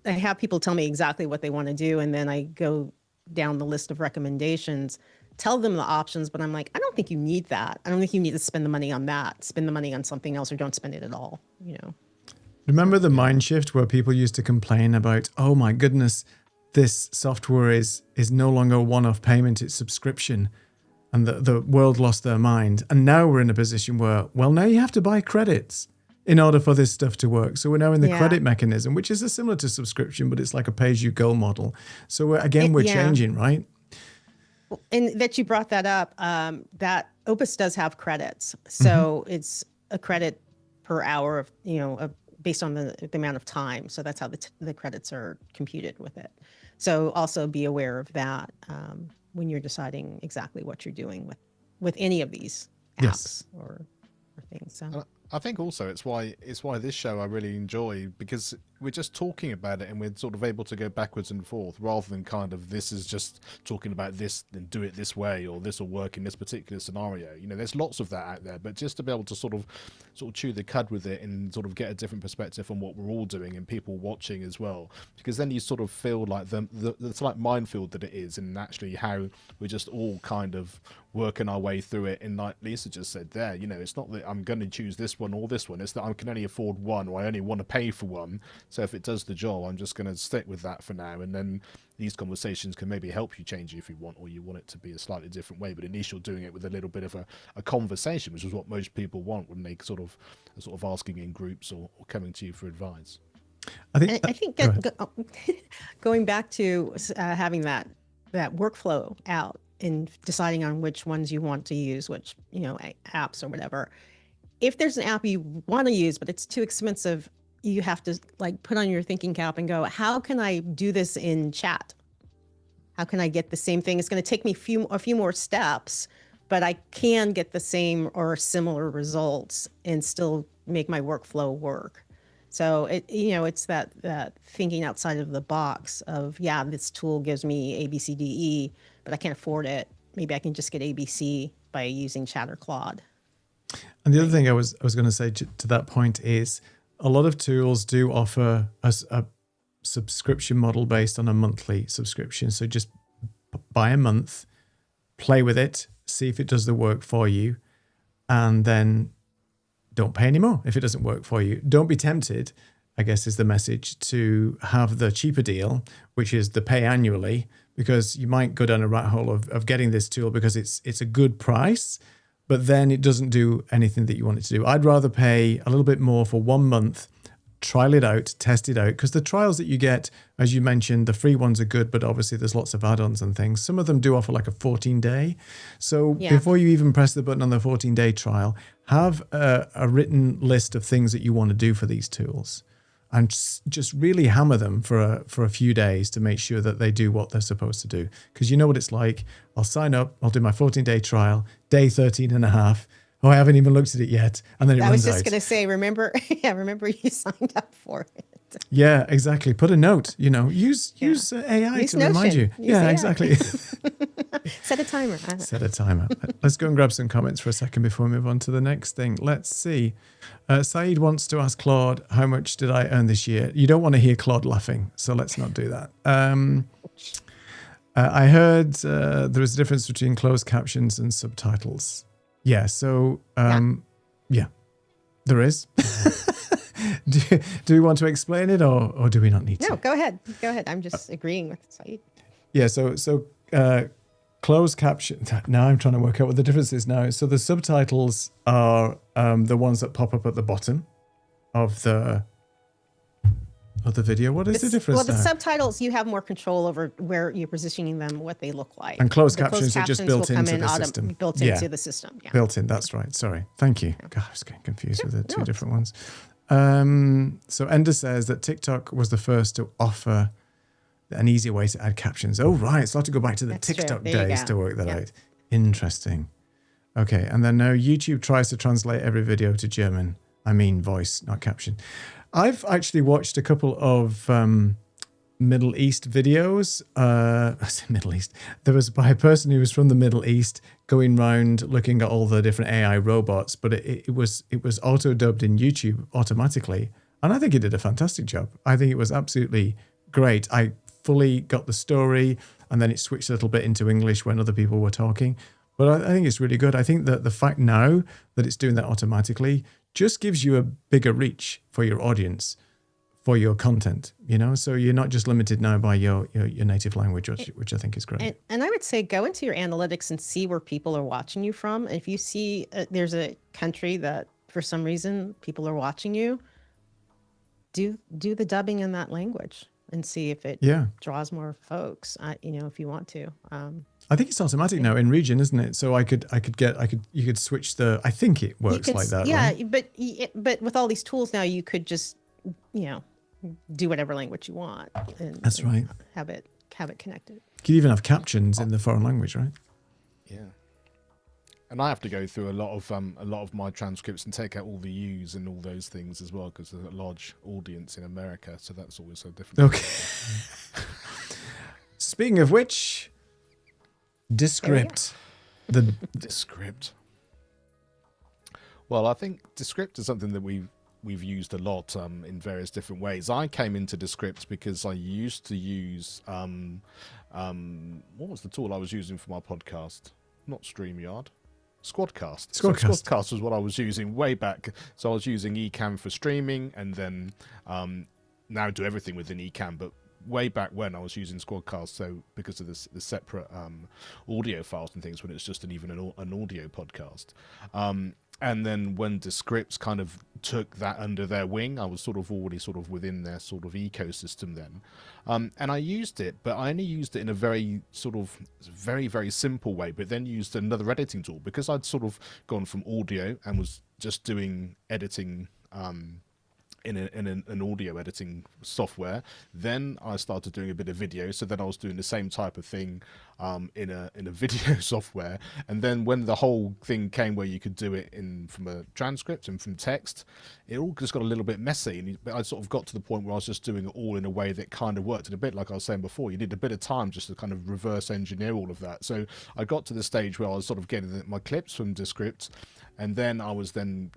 Speaker 3: have people tell me exactly what they want to do, and then I go down the list of recommendations, tell them the options, but I'm like, I don't think you need that. I don't think you need to spend the money on that. Spend the money on something else, or don't spend it at all,
Speaker 1: Remember the mind shift where people used to complain about, oh my goodness, this software is no longer a one-off payment, it's subscription. And the world lost their mind. And now we're in a position where, well, now you have to buy credits in order for this stuff to work. So we're now in the credit mechanism, which is similar to subscription, but it's like a pay-as-you-go model. So we're changing, right?
Speaker 3: And that you brought that up, that Opus does have credits, so it's a credit per hour of based on the amount of time. So that's how the credits are computed with it. So also be aware of that when you're deciding exactly what you're doing with any of these apps or things. So.
Speaker 2: I think also it's why this show I really enjoy, because we're just talking about it and we're sort of able to go backwards and forth rather than kind of this is just talking about this and do it this way or this will work in this particular scenario. There's lots of that out there, but just to be able to sort of chew the cud with it and sort of get a different perspective on what we're all doing and people watching as well, because then you sort of feel like the slight minefield that it is, and actually how we're just all kind of working our way through it. And like Lisa just said there, it's not that I'm going to choose this one or this one, it's that I can only afford one, or I only want to pay for one. So if it does the job, I'm just going to stick with that for now. And then these conversations can maybe help you change it if you want, or you want it to be a slightly different way. But at least you're doing it with a little bit of a conversation, which is what most people want when they sort of asking in groups or coming to you for advice.
Speaker 3: I think going back to having that workflow out and deciding on which ones you want to use, which apps or whatever. If there's an app you want to use but it's too expensive, you have to put on your thinking cap and go, how can I do this in chat? How can I get the same thing? It's going to take me a few more steps, but I can get the same or similar results and still make my workflow work. So it's that thinking outside of the box of, this tool gives me A, B, C, D, E, but I can't afford it. Maybe I can just get ABC by using Chat or Claude.
Speaker 1: And the other thing I was going to say to that point is a lot of tools do offer a subscription model based on a monthly subscription. So just buy a month, play with it, see if it does the work for you, and then don't pay anymore if it doesn't work for you. Don't be tempted, I guess is the message, to have the cheaper deal, which is the pay annually, because you might go down a rat hole of getting this tool because it's a good price, but then it doesn't do anything that you want it to do. I'd rather pay a little bit more for 1 month, trial it out, test it out, because the trials that you get, as you mentioned, the free ones are good, but obviously there's lots of add-ons and things. Some of them do offer like a 14-day. So before you even press the button on the 14-day trial, have a written list of things that you want to do for these tools, and just really hammer them for a few days to make sure that they do what they're supposed to do. Because you know what it's like. I'll sign up, I'll do my 14-day trial, day 13 and a half. Oh, I haven't even looked at it yet. And then it runs out.
Speaker 3: I was just going to say, remember you signed up for it.
Speaker 1: Yeah, exactly. Put a note, use AI
Speaker 3: use
Speaker 1: to
Speaker 3: Notion.
Speaker 1: remind you.
Speaker 3: Use
Speaker 1: AI.
Speaker 3: AI.
Speaker 1: Exactly.
Speaker 3: Set a timer.
Speaker 1: Set a timer. Let's go and grab some comments for a second before we move on to the next thing. Let's see. Saeed wants to ask Claude, how much did I earn this year? You don't want to hear Claude laughing, so let's not do that. I heard there is a difference between closed captions and subtitles. Yeah, so, there is. Do we want to explain it or do we not need to?
Speaker 3: No, go ahead. I'm just agreeing with Saeed.
Speaker 1: Yeah, so closed caption. Now I'm trying to work out what the difference is now. So the subtitles are the ones that pop up at the bottom of the video. What is the difference?
Speaker 3: Well, the subtitles, you have more control over where you're positioning them, what they look like.
Speaker 1: And closed captions are just built into the system.
Speaker 3: Built into the system. Yeah.
Speaker 1: Built in. That's right. Sorry. Thank you. God, I was getting confused with the two different ones. So Ender says that TikTok was the first to offer an easier way to add captions. Oh, right. So I have to go back to the TikTok days to work that out. Interesting. Okay. And then now YouTube tries to translate every video to German. I mean voice, not caption. I've actually watched a couple of Middle East videos. I said Middle East. There was by a person who was from the Middle East going around looking at all the different AI robots, but it was auto-dubbed in YouTube automatically. And I think he did a fantastic job. I think it was absolutely great. I fully got the story, and then it switched a little bit into English when other people were talking. But I think it's really good. I think that the fact now that it's doing that automatically just gives you a bigger reach for your audience, for your content, so you're not just limited now by your native language, which I think is great.
Speaker 3: And I would say go into your analytics and see where people are watching you from. If you see there's a country that for some reason people are watching you, do the dubbing in that language and see if it draws more folks, if you want to.
Speaker 1: I think it's automatic now in region, isn't it? So you could switch I think it works like that.
Speaker 3: Yeah,
Speaker 1: right?
Speaker 3: but with all these tools now, you could just, do whatever language you want.
Speaker 1: That's right.
Speaker 3: Have it connected.
Speaker 1: You could even have captions in the foreign language, right?
Speaker 2: Yeah. And I have to go through a lot of my transcripts and take out all the U's and all those things as well, because there's a large audience in America, so that's always so difficult.
Speaker 1: Okay. Speaking of which, Descript.
Speaker 2: Descript. Well, I think Descript is something that we've used a lot in various different ways. I came into Descript because I used to use what was the tool I was using for my podcast? Not StreamYard. Squadcast. Squadcast was what I was using way back. So I was using Ecamm for streaming, and then now do everything within Ecamm. But way back when I was using Squadcast, so because of the separate audio files and things, when it's just an audio podcast. And then when Descript kind of took that under their wing, I was sort of already sort of within their sort of ecosystem then. And I used it, but I only used it in a very sort of very, very simple way, but then used another editing tool because I'd sort of gone from audio and was just doing editing in an audio editing software. Then I started doing a bit of video, so then I was doing the same type of thing in a video software. And then when the whole thing came where you could do it from a transcript and from text, it all just got a little bit messy, and I sort of got to the point where I was just doing it all in a way that kind of worked. And a bit like I was saying before, you need a bit of time just to kind of reverse engineer all of that. So I got to the stage where I was sort of getting my clips from Descript, and then I was then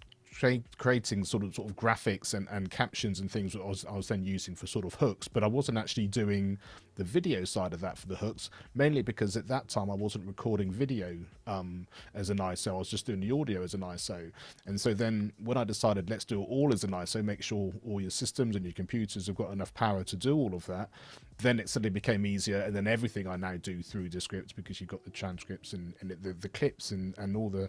Speaker 2: creating sort of graphics and captions and things that I was then using for sort of hooks, but I wasn't actually doing the video side of that for the hooks, mainly because at that time I wasn't recording video as an ISO. I was just doing the audio as an ISO. And so then when I decided let's do it all as an ISO, make sure all your systems and your computers have got enough power to do all of that, then it suddenly became easier. And then everything I now do through Descript, because you've got the transcripts and the clips and all the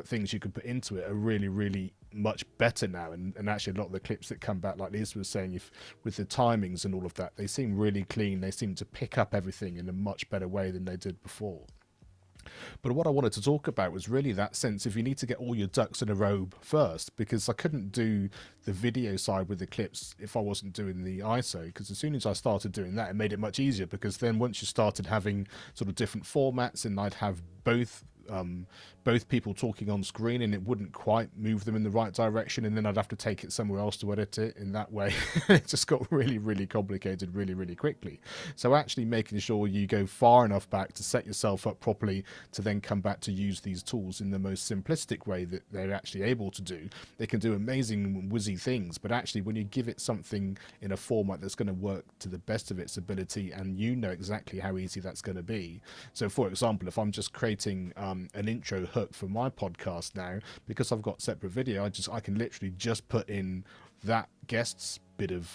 Speaker 2: things you can put into it are really, really much better now. And actually a lot of the clips that come back, like Liz was saying, if with the timings and all of that, they seem really clean. They seem to pick up everything in a much better way than they did before. But what I wanted to talk about was really that sense of you need to get all your ducks in a row first, because I couldn't do the video side with the clips if I wasn't doing the ISO, because as soon as I started doing that, it made it much easier, because then once you started having sort of different formats, and I'd have both people talking on screen and it wouldn't quite move them in the right direction, and then I'd have to take it somewhere else to edit it in that way. It just got really, really complicated really, really quickly. So actually making sure you go far enough back to set yourself up properly to then come back to use these tools in the most simplistic way that they're actually able to do. They can do amazing whizzy things, but actually when you give it something in a format that's going to work to the best of its ability, and you know exactly how easy that's going to be. So for example, if I'm just creating an intro hook for my podcast now, because I've got separate video, I can literally just put in that guest's bit of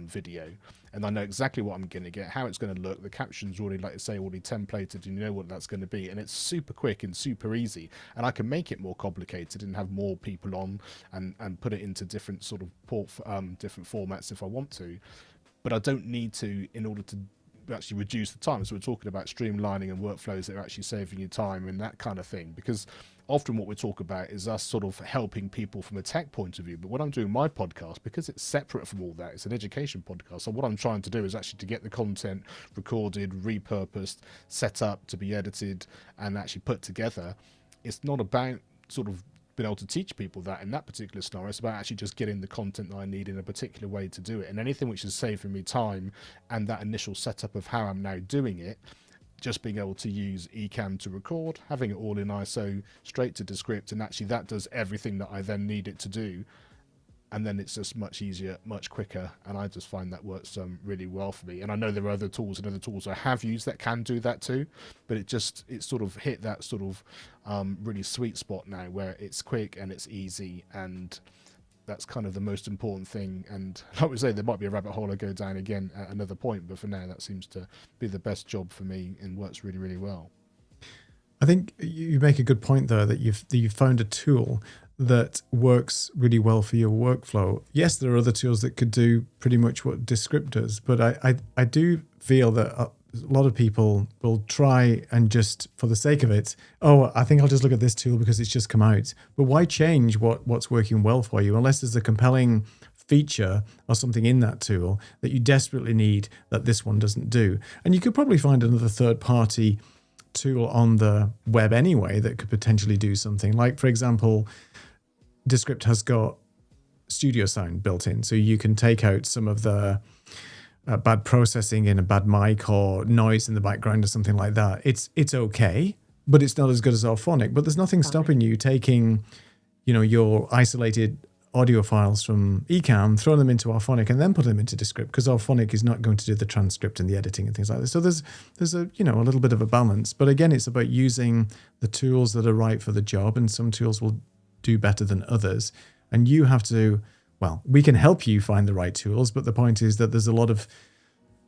Speaker 2: video, and I know exactly what I'm going to get, how it's going to look. The captions already, like I say, already templated, and you know what that's going to be, and it's super quick and super easy. And I can make it more complicated and have more people on and put it into different sort of different formats if I want to, but I don't need to in order to actually reduce the time. So we're talking about streamlining and workflows that are actually saving you time and that kind of thing, because often what we talk about is us sort of helping people from a tech point of view. But when I'm doing my podcast, because it's separate from all that, it's an education podcast, so what I'm trying to do is actually to get the content recorded, repurposed, set up to be edited and actually put together. It's not about sort of been able to teach people that in that particular scenario. It's about actually just getting the content that I need in a particular way to do it, and anything which is saving me time and that initial setup of how I'm now doing it, just being able to use Ecamm to record, having it all in ISO, straight to Descript, and actually that does everything that I then need it to do. And then it's just much easier, much quicker, and I just find that works really well for me. And I know there are other tools and other tools I have used that can do that too, but it sort of hit that sort of really sweet spot now where it's quick and it's easy, and that's kind of the most important thing. And like we say, there might be a rabbit hole I go down again at another point, but for now that seems to be the best job for me and works really, really well.
Speaker 1: I think you make a good point though, that you've found a tool that works really well for your workflow. Yes, there are other tools that could do pretty much what Descript does, but I do feel that a lot of people will try and just for the sake of it, oh, I think I'll just look at this tool because it's just come out. But why change what's working well for you unless there's a compelling feature or something in that tool that you desperately need that this one doesn't do? And you could probably find another third-party tool on the web anyway that could potentially do something. Like, for example, Descript has got studio sound built in, so you can take out some of the bad processing in a bad mic or noise in the background or something like that. It's okay, but it's not as good as Auphonic. But there's nothing stopping you taking, your isolated audio files from Ecamm, throw them into Auphonic, and then put them into Descript, because Auphonic is not going to do the transcript and the editing and things like this. So there's a a little bit of a balance. But again, it's about using the tools that are right for the job, and some tools will do better than others. And you have to, we can help you find the right tools, but the point is that there's a lot of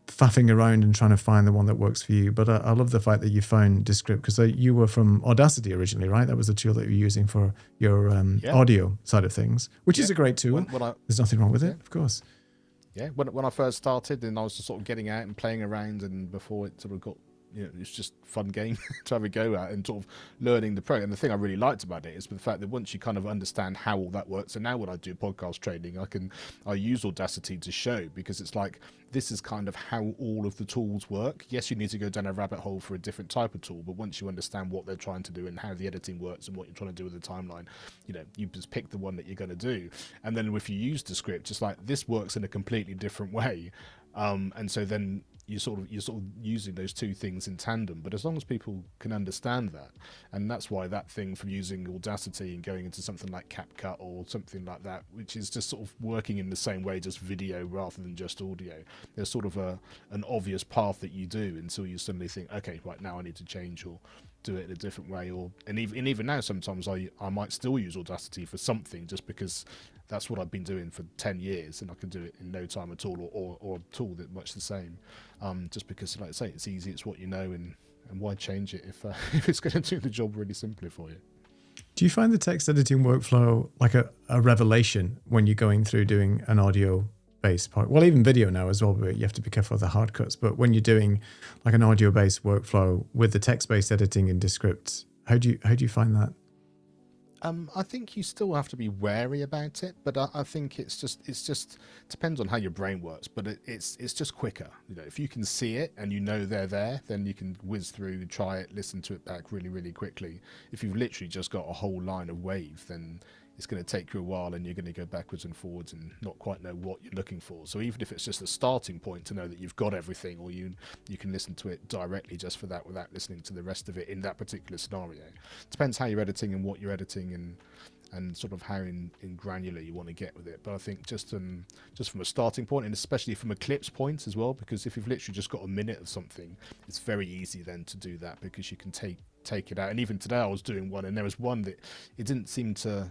Speaker 1: faffing around and trying to find the one that works for you. But I love the fact that you found Descript, because you were from Audacity originally, right? That was the tool that you were using for your audio side of things, which is a great tool. There's nothing wrong with it, of course.
Speaker 2: Yeah, when I first started, and I was just sort of getting out and playing around, and before it sort of got, it's just a fun game to have a go at and sort of learning the pro. And the thing I really liked about it is the fact that once you kind of understand how all that works, and now when I do podcast training, I use Audacity to show, because it's like, this is kind of how all of the tools work. Yes, you need to go down a rabbit hole for a different type of tool, but once you understand what they're trying to do and how the editing works and what you're trying to do with the timeline, you just pick the one that you're going to do. And then if you use Descript, it's like, this works in a completely different way. And so then you're sort of using those two things in tandem. But as long as people can understand that, and that's why that thing from using Audacity and going into something like CapCut or something like that, which is just sort of working in the same way, just video rather than just audio, there's sort of an obvious path that you do until you suddenly think, okay, right, now I need to change or do it in a different way. And even now, sometimes I might still use Audacity for something, just because that's what I've been doing for 10 years, and I can do it in no time at all, or a tool that much the same. Just because, like I say, it's easy, it's what you know, and why change it if it's going to do the job really simply for you.
Speaker 1: Do you find the text editing workflow like a revelation when you're going through doing an audio-based part? Well, even video now as well, but you have to be careful of the hard cuts. But when you're doing like an audio-based workflow with the text-based editing in Descript, how do you find that?
Speaker 2: I think you still have to be wary about it, but I think it's just depends on how your brain works. But it's just quicker. If you can see it and they're there, then you can whiz through, try it, listen to it back really, really quickly. If you've literally just got a whole line of wave, then it's going to take you a while, and you're going to go backwards and forwards and not quite know what you're looking for. So even if it's just a starting point to know that you've got everything, or you can listen to it directly just for that without listening to the rest of it in that particular scenario. Depends how you're editing and what you're editing, and sort of how in granular you want to get with it. But I think just from a starting point, and especially from a clips point as well, because if you've literally just got a minute of something, it's very easy then to do that, because you can take it out. And even today I was doing one, and there was one that it didn't seem to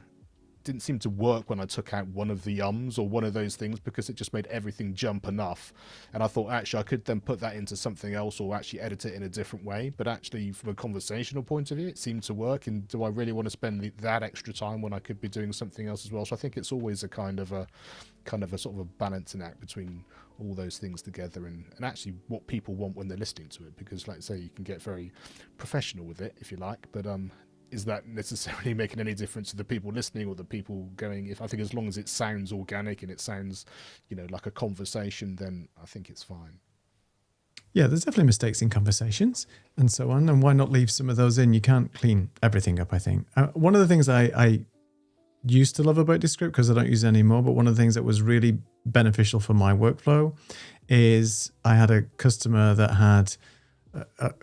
Speaker 2: work when I took out one of the ums or one of those things, because it just made everything jump enough. And I thought, actually, I could then put that into something else, or actually edit it in a different way. But actually, from a conversational point of view, it seemed to work. And do I really want to spend that extra time when I could be doing something else as well? So I think it's always a kind of a sort of a balancing act between all those things together, and actually what people want when they're listening to it. Because, like I say, you can get very professional with it if you like, but is that necessarily making any difference to the people listening or the people going? I think as long as it sounds organic and it sounds, like a conversation, then I think it's fine.
Speaker 1: Yeah, there's definitely mistakes in conversations and so on. And why not leave some of those in? You can't clean everything up, I think. One of the things I used to love about Descript, because I don't use it anymore, but one of the things that was really beneficial for my workflow is I had a customer that had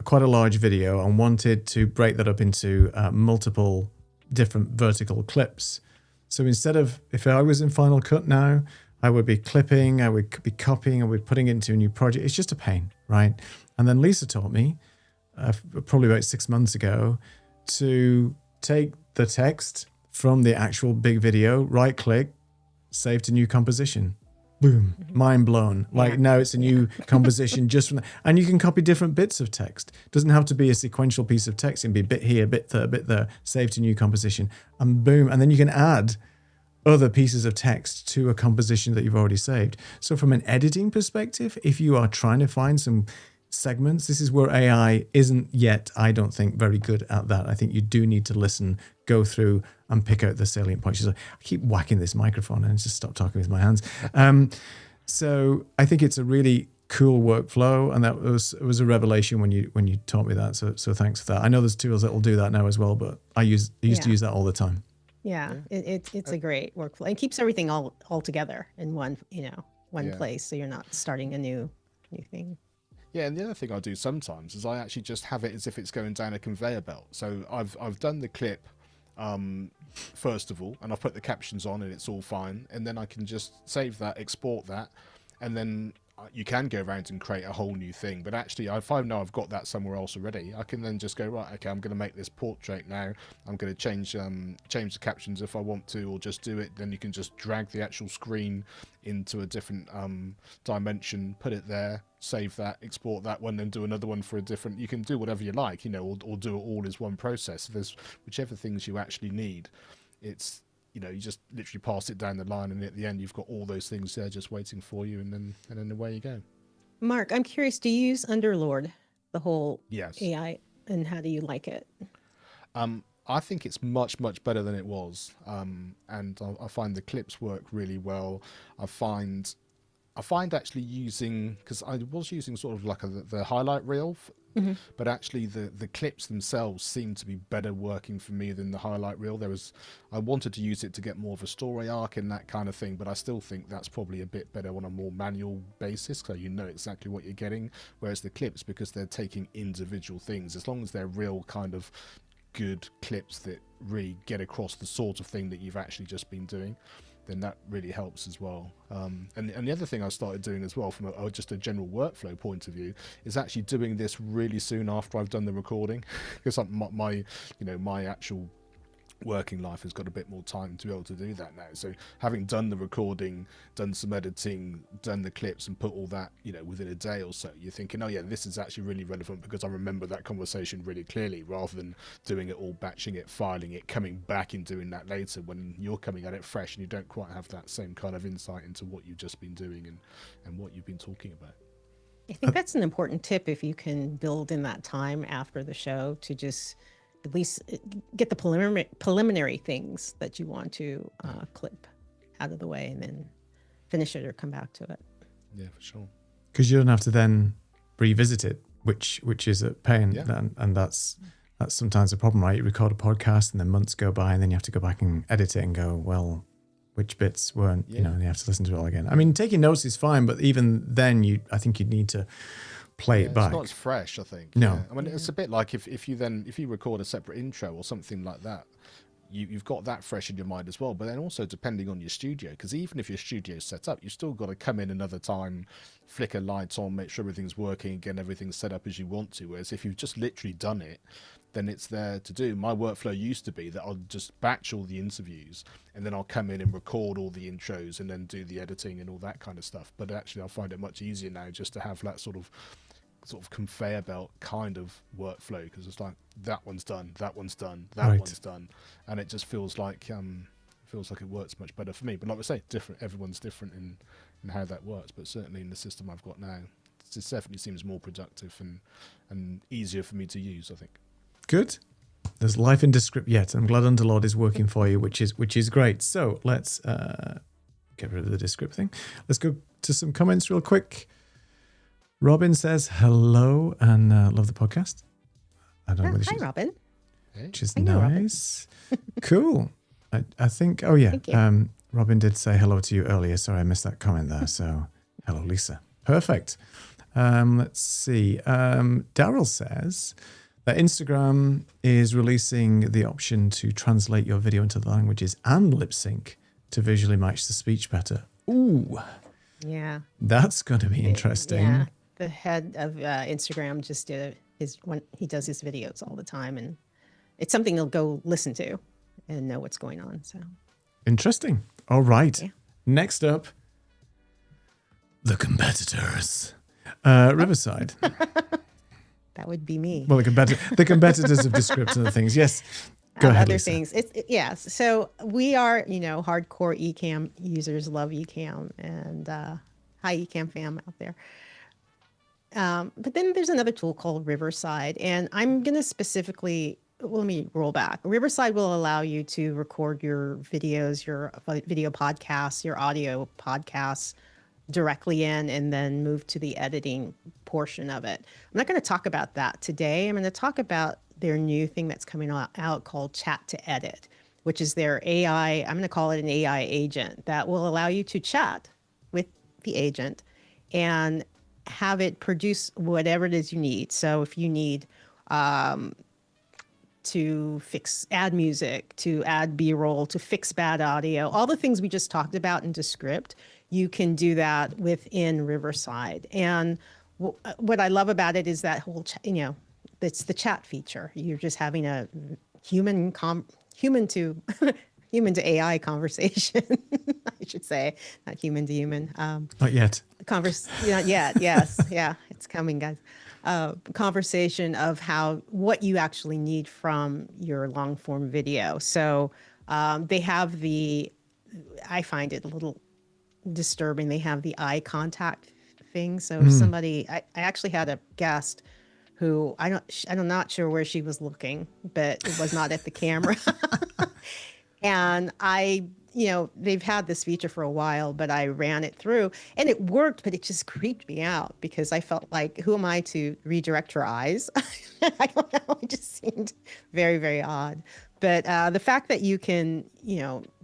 Speaker 1: quite a large video and wanted to break that up into multiple different vertical clips. So instead of, if I was in Final Cut now, I would be clipping, I would be copying, I would be putting it into a new project. It's just a pain, right? And then Lisa taught me, probably about 6 months ago, to take the text from the actual big video, right click, save to new composition. Boom, mind blown. Like now it's a new composition just from that. And you can copy different bits of text. It doesn't have to be a sequential piece of text. It can be a bit here, bit there, save to new composition, and boom. And then you can add other pieces of text to a composition that you've already saved. So from an editing perspective, if you are trying to find some segments. This is where AI isn't yet, I don't think, very good at that. I think you do need to listen, go through and pick out the salient points. She's like, I keep whacking this microphone and just stop talking with my hands. So I think it's a really cool workflow, and that was a revelation when you taught me that. So thanks for that. I know there's tools that will do that now as well, but I used to use that all the time.
Speaker 3: Yeah, it's a great workflow. It keeps everything all together in one place, so you're not starting a new thing.
Speaker 2: Yeah, and the other thing I do sometimes is I actually just have it as if it's going down a conveyor belt. So I've done the clip first of all, and I've put the captions on, and it's all fine. And then I can just save that, export that, and then you can go around and create a whole new thing. But actually, if I know I've got that somewhere else already, I can then just go, right, okay, I'm going to make this portrait now. I'm going to change the captions if I want to, or just do it. Then you can just drag the actual screen into a different dimension, put it there, save that, export that one, then do another one for a different. You can do whatever you like, or do it all as one process. There's whichever things you actually need. It's you just literally pass it down the line, and at the end you've got all those things there just waiting for you, and then away you go.
Speaker 3: Mark, I'm curious, do you use Underlord, the whole
Speaker 2: Yes.
Speaker 3: AI, and how do you like it?
Speaker 2: I think it's much better than it was, and I find the clips work really well. I find actually using, because I was using sort of like the highlight reel, but actually the clips themselves seem to be better working for me than the highlight reel. I wanted to use it to get more of a story arc and that kind of thing, but I still think that's probably a bit better on a more manual basis, so you know exactly what you're getting. Whereas the clips, because they're taking individual things, as long as they're real kind of good clips that really get across the sort of thing that you've actually just been doing, then that really helps as well. And the other thing I started doing as well, from just a general workflow point of view, is actually doing this really soon after I've done the recording, because my actual working life has got a bit more time to be able to do that now. So having done the recording, done some editing, done the clips, and put all that within a day or so, you're thinking, oh yeah, this is actually really relevant because I remember that conversation really clearly, rather than doing it all, batching it, filing it, coming back and doing that later when you're coming at it fresh and you don't quite have that same kind of insight into what you've just been doing and what you've been talking about.
Speaker 3: I think that's an important tip, if you can build in that time after the show to just at least get the preliminary things that you want to clip out of the way, and then finish it or come back to it.
Speaker 2: Yeah, for sure.
Speaker 1: Because you don't have to then revisit it, which is a pain.
Speaker 2: Yeah.
Speaker 1: And that's sometimes a problem, right? You record a podcast and then months go by, and then you have to go back and edit it and go, well, which bits weren't, and you have to listen to it all again. I mean, taking notes is fine, but even then I think you'd need to play it back.
Speaker 2: It's not as fresh, I think.
Speaker 1: No.
Speaker 2: Yeah. I mean, it's a bit like if you record a separate intro or something like that, you've got that fresh in your mind as well. But then also depending on your studio, because even if your studio's set up, you've still got to come in another time, flicker lights on, make sure everything's working, get everything set up as you want to. Whereas if you've just literally done it, then it's there to do. My workflow used to be that I'll just batch all the interviews, and then I'll come in and record all the intros and then do the editing and all that kind of stuff. But actually I find it much easier now just to have that sort of conveyor belt kind of workflow, because it's like that one's done, that one's done, that one's done, and it just feels like it works much better for me. But like I say, everyone's different in how that works, but certainly in the system I've got now, it definitely seems more productive and easier for me to use, I think.
Speaker 1: Good. There's life in Descript yet. I'm glad Underlord is working for you, which is great. So let's get rid of the Descript thing. Let's go to some comments real quick. Robin says hello and love the podcast. I don't know whether
Speaker 3: Hi, Robin.
Speaker 1: Which is
Speaker 3: know
Speaker 1: nice. Cool. I think. Oh yeah.
Speaker 3: Thank you.
Speaker 1: Robin did say hello to you earlier. Sorry, I missed that comment there. So hello, Lisa. Perfect. Let's see. Daryl says that Instagram is releasing the option to translate your video into the languages and lip sync to visually match the speech better. Ooh.
Speaker 3: Yeah.
Speaker 1: That's going to be interesting.
Speaker 3: Yeah. The head of Instagram just did he does his videos all the time, and it's something he'll go listen to and know what's going on. So
Speaker 1: interesting. All right.
Speaker 3: Yeah.
Speaker 1: Next up, the competitors. Riverside.
Speaker 3: that would be me.
Speaker 1: Well, the competitors of Descript and the things. Yes. Go ahead,
Speaker 3: Other
Speaker 1: Lisa.
Speaker 3: things. Yes. So we are, hardcore Ecamm users, love Ecamm, and hi Ecamm fam out there. But then there's another tool called Riverside, and I'm going to specifically, well, let me roll back. Riverside will allow you to record your videos, your video podcasts, your audio podcasts directly in, and then move to the editing portion of it. I'm not going to talk about that today. I'm going to talk about their new thing that's coming out called Chat to Edit, which is their AI. I'm going to call it an AI agent that will allow you to chat with the agent and have it produce whatever it is you need. So if you need to add music, to add B-roll, to fix bad audio, all the things we just talked about in Descript, you can do that within Riverside. And what I love about it is that whole, it's the chat feature. You're just having a human to human to AI conversation, I should say, not human to human.
Speaker 1: Not yet.
Speaker 3: Not yet. Yes. Yeah. It's coming, guys. Conversation of what you actually need from your long form video. So they have I find it a little disturbing. They have the eye contact thing. So if somebody, I actually had a guest who I'm not sure where she was looking, but it was not at the camera. And they've had this feature for a while, but I ran it through and it worked, but it just creeped me out because I felt like, who am I to redirect her eyes? I don't know. It just seemed very, very odd. But the fact that you can,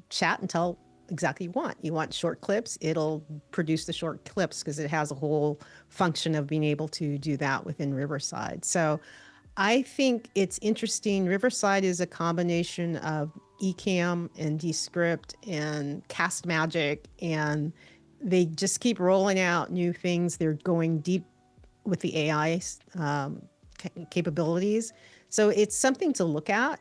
Speaker 3: chat and tell exactly what you want short clips, it'll produce the short clips because it has a whole function of being able to do that within Riverside. So I think it's interesting. Riverside is a combination of Ecamm and Descript and Cast Magic, and they just keep rolling out new things. They're going deep with the AI capabilities. So it's something to look at.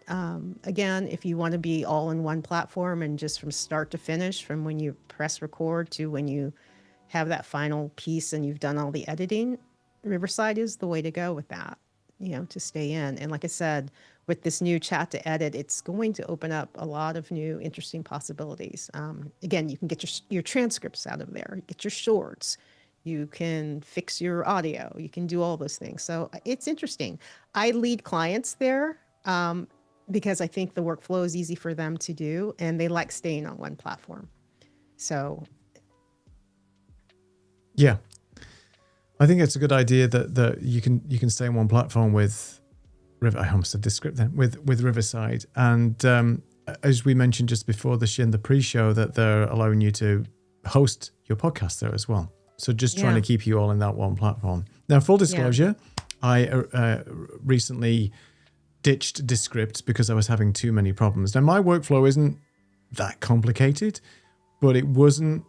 Speaker 3: Again, if you want to be all in one platform and just from start to finish, from when you press record to when you have that final piece and you've done all the editing, Riverside is the way to go with that, to stay in. And like I said, with this new chat to edit, it's going to open up a lot of new interesting possibilities. Again, you can get your transcripts out of there, get your shorts, you can fix your audio, you can do all those things. So it's interesting. I lead clients there because I think the workflow is easy for them to do and they like staying on one platform. So.
Speaker 1: Yeah. I think it's a good idea that you can stay on one platform with I almost said Descript then, with Riverside. And as we mentioned just before the pre-show, that they're allowing you to host your podcast there as well. So just trying to keep you all in that one platform. Now, full disclosure, I recently ditched Descript because I was having too many problems. Now, my workflow isn't that complicated, but it wasn't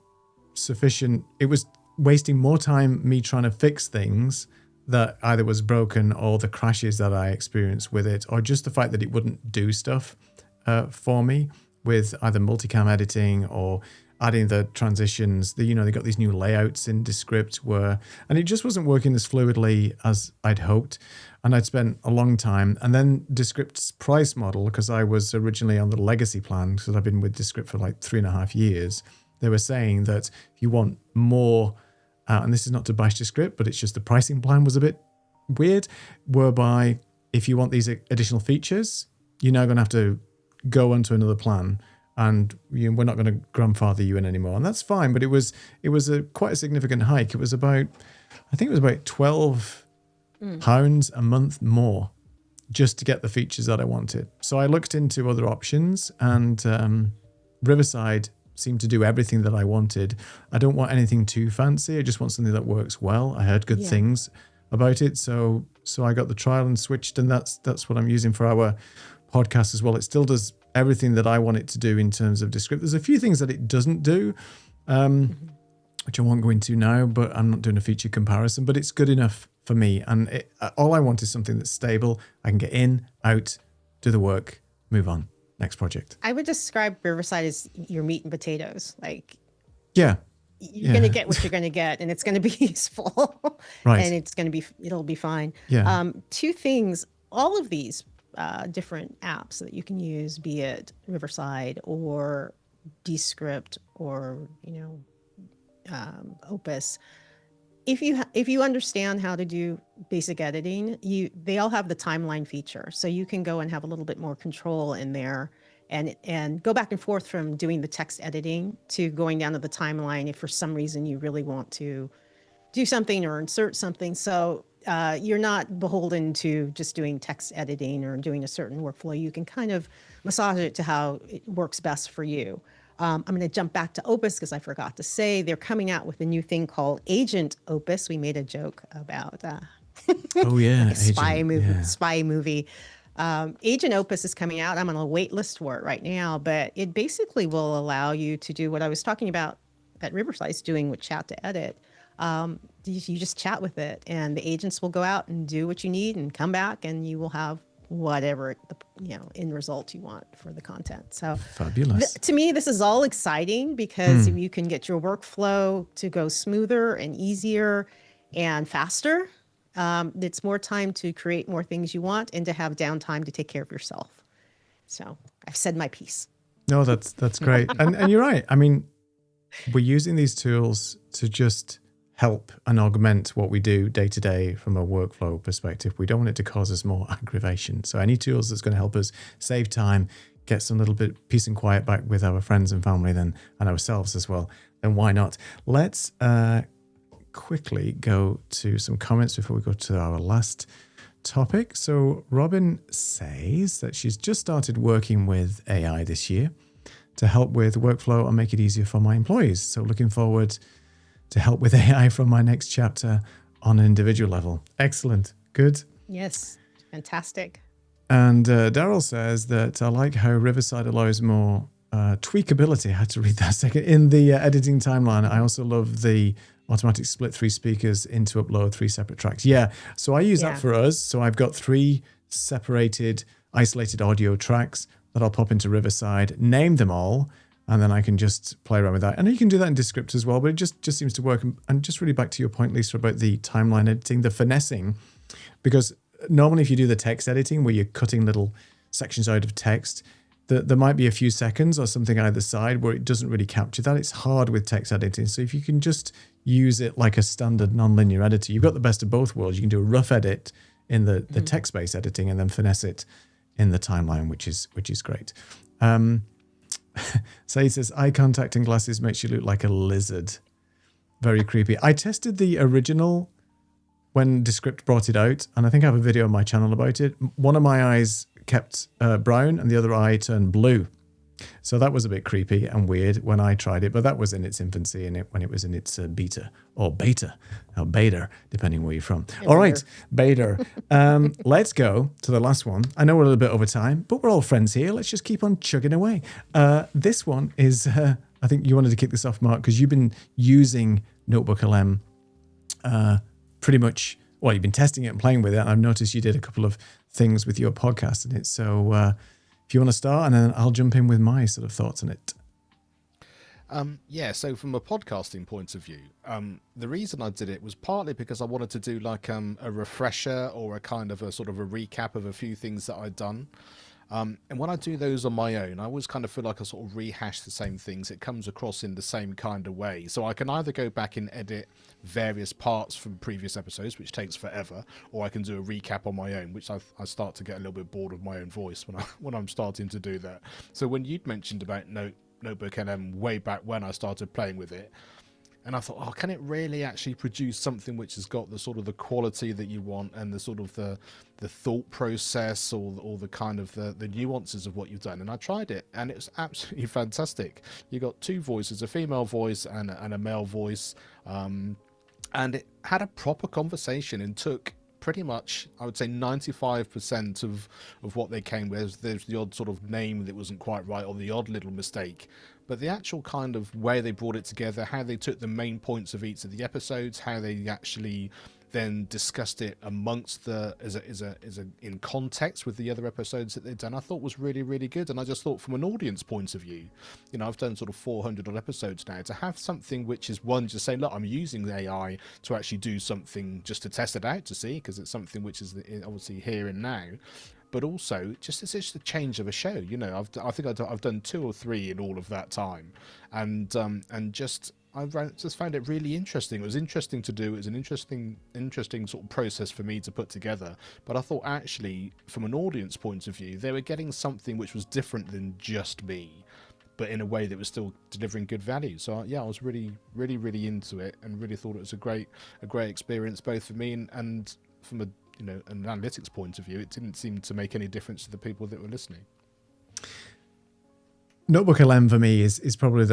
Speaker 1: sufficient. It was wasting more time me trying to fix things that either was broken or the crashes that I experienced with it, or just the fact that it wouldn't do stuff for me with either multicam editing or adding the transitions. They got these new layouts in Descript and it just wasn't working as fluidly as I'd hoped. And I'd spent a long time. And then Descript's price model, because I was originally on the legacy plan, because I've been with Descript for like 3.5 years, they were saying that if you want more, and this is not to bash Descript, but it's just the pricing plan was a bit weird, whereby if you want these additional features, you're now going to have to go onto another plan, and we're not going to grandfather you in anymore. And that's fine, but it was quite a significant hike. It was about, I think it was about £12 a month more just to get the features that I wanted. So I looked into other options, and Riverside seemed to do everything that I wanted. I don't want anything too fancy. I just want something that works well. I heard good things about it. So I got the trial and switched, and that's what I'm using for our podcast as well. It still does everything that I want it to do in terms of Descript. There's a few things that it doesn't do, which I won't go into now, but I'm not doing a feature comparison, but it's good enough for me. And all I want is something that's stable. I can get in, out, do the work, move on. Next project.
Speaker 3: I would describe Riverside as your meat and potatoes. Like,
Speaker 1: you're
Speaker 3: going to get what you're going to get, and it's going to be useful,
Speaker 1: right?
Speaker 3: And it'll be fine.
Speaker 1: Yeah.
Speaker 3: Two things. All of these different apps that you can use, be it Riverside or Descript or Opus, if you understand how to do basic editing, they all have the timeline feature, so you can go and have a little bit more control in there, and go back and forth from doing the text editing to going down to the timeline if for some reason you really want to do something or insert something. So you're not beholden to just doing text editing or doing a certain workflow. You can kind of massage it to how it works best for you. I'm going to jump back to Opus because I forgot to say they're coming out with a new thing called Agent Opus. We made a joke about
Speaker 1: Oh yeah,
Speaker 3: like a spy
Speaker 1: Agent,
Speaker 3: movie.
Speaker 1: yeah.
Speaker 3: Spy movie. Agent Opus is coming out. I'm on a wait list for it right now, but it basically will allow you to do what I was talking about that Riverside's doing with chat to edit. You just chat with it, and the agents will go out and do what you need and come back, and you will have whatever end result you want for the content. So
Speaker 1: Fabulous.
Speaker 3: to me, this is all exciting because you can get your workflow to go smoother and easier and faster. It's more time to create more things you want and to have downtime to take care of yourself. So I've said my piece.
Speaker 1: No, that's great. And you're right. I mean, we're using these tools to just help and augment what we do day to day from a workflow perspective. We don't want it to cause us more aggravation. So any tools that's going to help us save time, get some little bit peace and quiet back with our friends and family and ourselves as well, then why not? Let's quickly go to some comments before we go to our last topic. So Robin says that she's just started working with AI this year to help with workflow and make it easier for my employees. So looking forward to help with AI from my next chapter on an individual level. Excellent. Good.
Speaker 3: Yes. Fantastic.
Speaker 1: And Daryl says that I like how Riverside allows more tweakability. I had to read that a second. In the editing timeline, I also love the automatic split 3 speakers in to upload 3 separate tracks. Yeah. So I use that for us. So I've got 3 separated, isolated audio tracks that I'll pop into Riverside, name them all, and then I can just play around with that. And you can do that in Descript as well, but it just seems to work. And just really back to your point, Lisa, about the timeline editing, the finessing, because normally if you do the text editing where you're cutting little sections out of text, there might be a few seconds or something either side where it doesn't really capture that. It's hard with text editing. So if you can just use it like a standard nonlinear editor, you've got the best of both worlds. You can do a rough edit in the text-based editing and then finesse it in the timeline, which is great. So he says, eye contact and glasses makes you look like a lizard. Very creepy. I tested the original when Descript brought it out, and I think I have a video on my channel about it. One of my eyes kept brown and the other eye turned blue. So that was a bit creepy and weird when I tried it, but that was in its infancy and when it was in its beta, or beta, depending where you're from. All right, beta. Let's go to the last one. I know we're a little bit over time, but we're all friends here. Let's just keep on chugging away. This one is, I think you wanted to kick this off, Mark, because you've been using NotebookLM pretty much, well, you've been testing it and playing with it. And I've noticed you did a couple of things with your podcast in it. So if you want to start, and then I'll jump in with my sort of thoughts on it.
Speaker 2: Yeah, so from a podcasting point of view, the reason I did it was partly because I wanted to do like a refresher or a kind of a sort of a recap of a few things that I'd done. And when I do those on my own, I always kind of feel like I sort of rehash the same things. It comes across in the same kind of way. So I can either go back and edit various parts from previous episodes, which takes forever, or I can do a recap on my own, which I start to get a little bit bored of my own voice when I'm starting to do that. So when you'd mentioned about NotebookLM way back when I started playing with it, and I thought, oh, can it really actually produce something which has got the sort of the quality that you want and the sort of the thought process or the kind of the nuances of what you've done? And I tried it, and it was absolutely fantastic. You got 2 voices, a female voice and a male voice, and it had a proper conversation and took pretty much, I would say 95% of what they came with. There's the odd sort of name that wasn't quite right or the odd little mistake, but the actual kind of way they brought it together, how they took the main points of each of the episodes, how they actually then discussed it amongst in context with the other episodes that they'd done, I thought was really, really good. And I just thought from an audience point of view, I've done sort of 400 odd episodes now, to have something which is one, just say, look, I'm using AI to actually do something just to test it out to see, because it's something which is obviously here and now. But also, it's just a change of a show. I think I've done 2 or 3 in all of that time, and just just found it really interesting. It was interesting to do. It was an interesting sort of process for me to put together. But I thought actually, from an audience point of view, they were getting something which was different than just me, but in a way that was still delivering good value. So yeah, I was really into it, and really thought it was a great experience, both for me and from a an analytics point of view. It didn't seem to make any difference to the people that were listening.
Speaker 1: NotebookLM for me is probably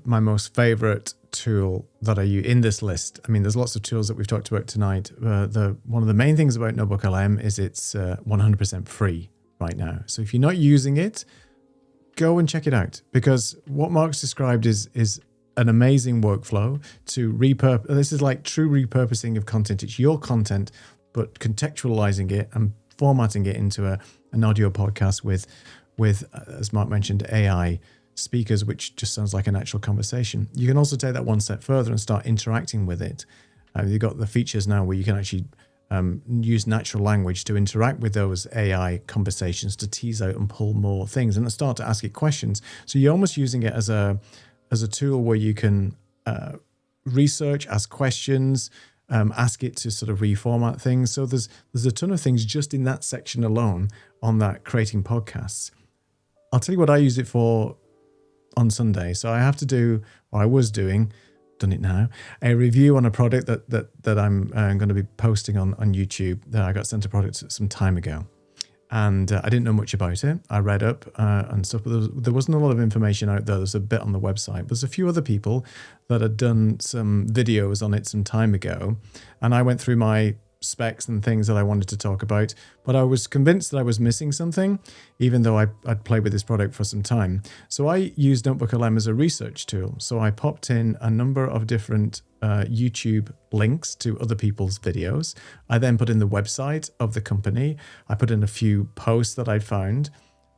Speaker 1: my most favorite tool that I use in this list. I mean, there's lots of tools that we've talked about tonight. One of the main things about NotebookLM is it's 100% free right now. So if you're not using it, go and check it out, because what Mark's described is an amazing workflow to repurpose. This is like true repurposing of content. It's your content, but contextualizing it and formatting it into an audio podcast with, as Mark mentioned, AI speakers, which just sounds like a natural conversation. You can also take that one step further and start interacting with it. You've got the features now where you can actually use natural language to interact with those AI conversations to tease out and pull more things and start to ask it questions. So you're almost using it as a tool where you can research, ask questions, ask it to sort of reformat things. So there's a ton of things just in that section alone on that creating podcasts. I'll tell you what I use it for on Sunday. So I have to do, or I was doing, done it now, a review on a product that I'm going to be posting on YouTube. That I got sent a product some time ago. And I didn't know much about it. I read up and stuff, but there wasn't a lot of information out there. There's a bit on the website. There's a few other people that had done some videos on it some time ago. And I went through my specs and things that I wanted to talk about, but I was convinced that I was missing something, even though I'd played with this product for some time. So I used NotebookLM as a research tool. So I popped in a number of different YouTube links to other people's videos. I then put in the website of the company. I put in a few posts that I'd found,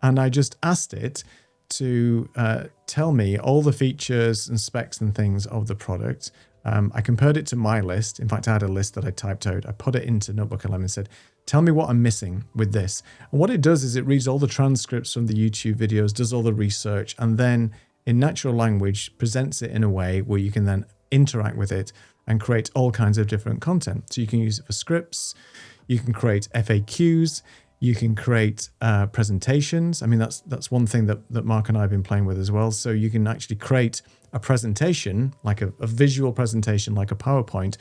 Speaker 1: and I just asked it to tell me all the features and specs and things of the product. I compared it to my list. In fact, I had a list that I typed out. I put it into NotebookLM and said, tell me what I'm missing with this. And what it does is it reads all the transcripts from the YouTube videos, does all the research, and then in natural language presents it in a way where you can then interact with it and create all kinds of different content. So you can use it for scripts, you can create FAQs, you can create presentations. I mean, that's one thing that Mark and I have been playing with as well. So you can actually create a presentation, like a visual presentation, like a PowerPoint,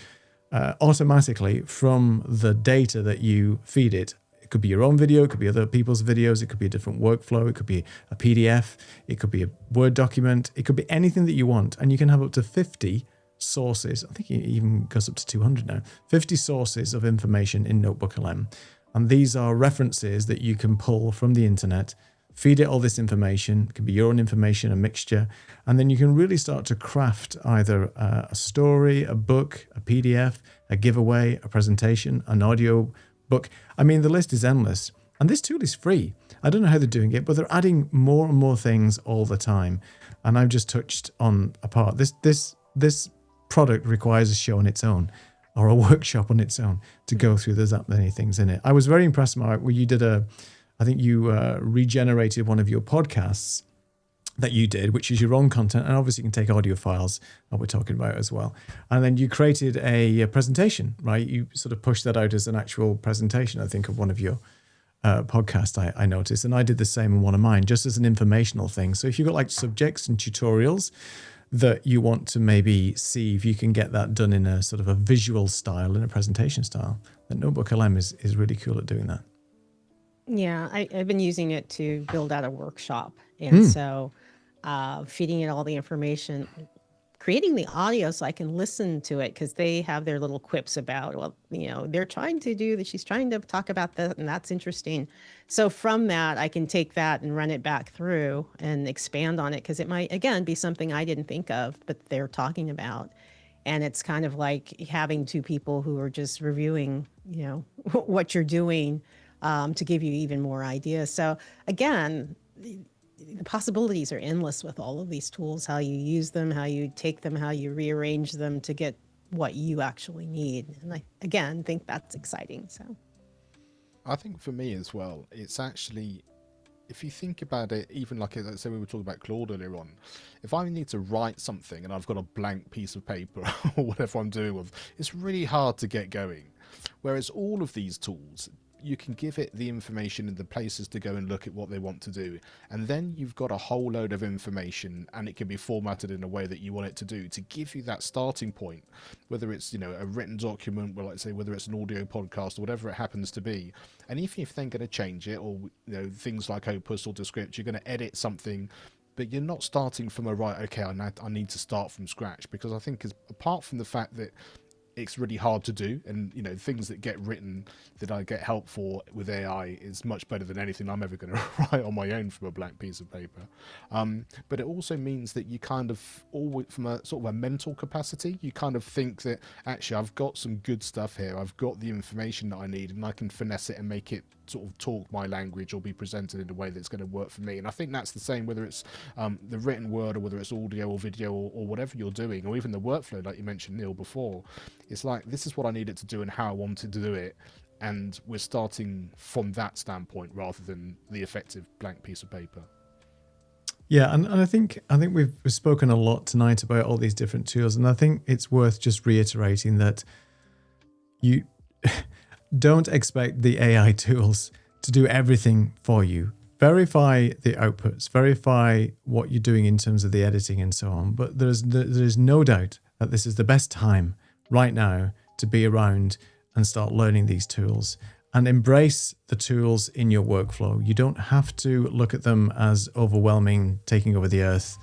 Speaker 1: automatically from the data that you feed it. It could be your own video, it could be other people's videos, it could be a different workflow, it could be a PDF, it could be a Word document, it could be anything that you want. And you can have up to 50 sources. I think it even goes up to 200 now. 50 sources of information in NotebookLM. And these are references that you can pull from the internet, feed it all this information. It can be your own information, a mixture. And then you can really start to craft either a story, a book, a PDF, a giveaway, a presentation, an audio book. I mean, the list is endless. And this tool is free. I don't know how they're doing it, but they're adding more and more things all the time. And I've just touched on a part. This product requires a show on its own, or a workshop on its own, to go through. There's that many things in it. I was very impressed, Mark, where you did I think you regenerated one of your podcasts that you did, which is your own content. And obviously you can take audio files that we're talking about as well. And then you created a presentation, right? You sort of pushed that out as an actual presentation, I think, of one of your podcasts, I noticed. And I did the same in one of mine, just as an informational thing. So if you've got like subjects and tutorials that you want to maybe see if you can get that done in a sort of a visual style, in a presentation style, then NotebookLM is really cool at doing that.
Speaker 3: Yeah, I've been using it to build out a workshop. And so feeding it all the information, creating the audio so I can listen to it, because they have their little quips about, well, they're trying to do that. She's trying to talk about that, and that's interesting. So from that, I can take that and run it back through and expand on it, because it might, again, be something I didn't think of, but they're talking about. And it's kind of like having two people who are just reviewing, what you're doing, to give you even more ideas. So again, the possibilities are endless with all of these tools, how you use them, how you take them, how you rearrange them to get what you actually need. And I, again, think that's exciting. So
Speaker 2: I think for me as well, it's if you think about it, even like, let's say we were talking about Claude earlier on, if I need to write something and I've got a blank piece of paper or whatever I'm doing with, it's really hard to get going. Whereas all of these tools, you can give it the information and the places to go and look at what they want to do, and then you've got a whole load of information, and it can be formatted in a way that you want it to do to give you that starting point, whether it's, you know, a written document, well, let's say whether it's an audio podcast or whatever it happens to be. And if you're then going to change it, or, you know, things like Opus or Descript, you're going to edit something, but you're not starting from a right, okay, I need to start from scratch. Because I think, apart from the fact that it's really hard to do, and, you know, things that get written that I get help for with AI is much better than anything I'm ever going to write on my own from a blank piece of paper. But it also means that you kind of, always, from a sort of a mental capacity, you kind of think that actually I've got some good stuff here, I've got the information that I need, and I can finesse it and make it sort of talk my language or be presented in a way that's going to work for me. And I think that's the same whether it's the written word, or whether it's audio or video, or whatever you're doing, or even the workflow like you mentioned, Neil, before. It's like, this is what I need it to do and how I want it to do it, and we're starting from that standpoint rather than the effective blank piece of paper.
Speaker 1: Yeah, and I think we've spoken a lot tonight about all these different tools, and I think it's worth just reiterating that you don't expect the AI tools to do everything for you. Verify the outputs, verify what you're doing in terms of the editing and so on. But there's no doubt that this is the best time right now to be around and start learning these tools and embrace the tools in your workflow. You don't have to look at them as overwhelming, taking over the earth,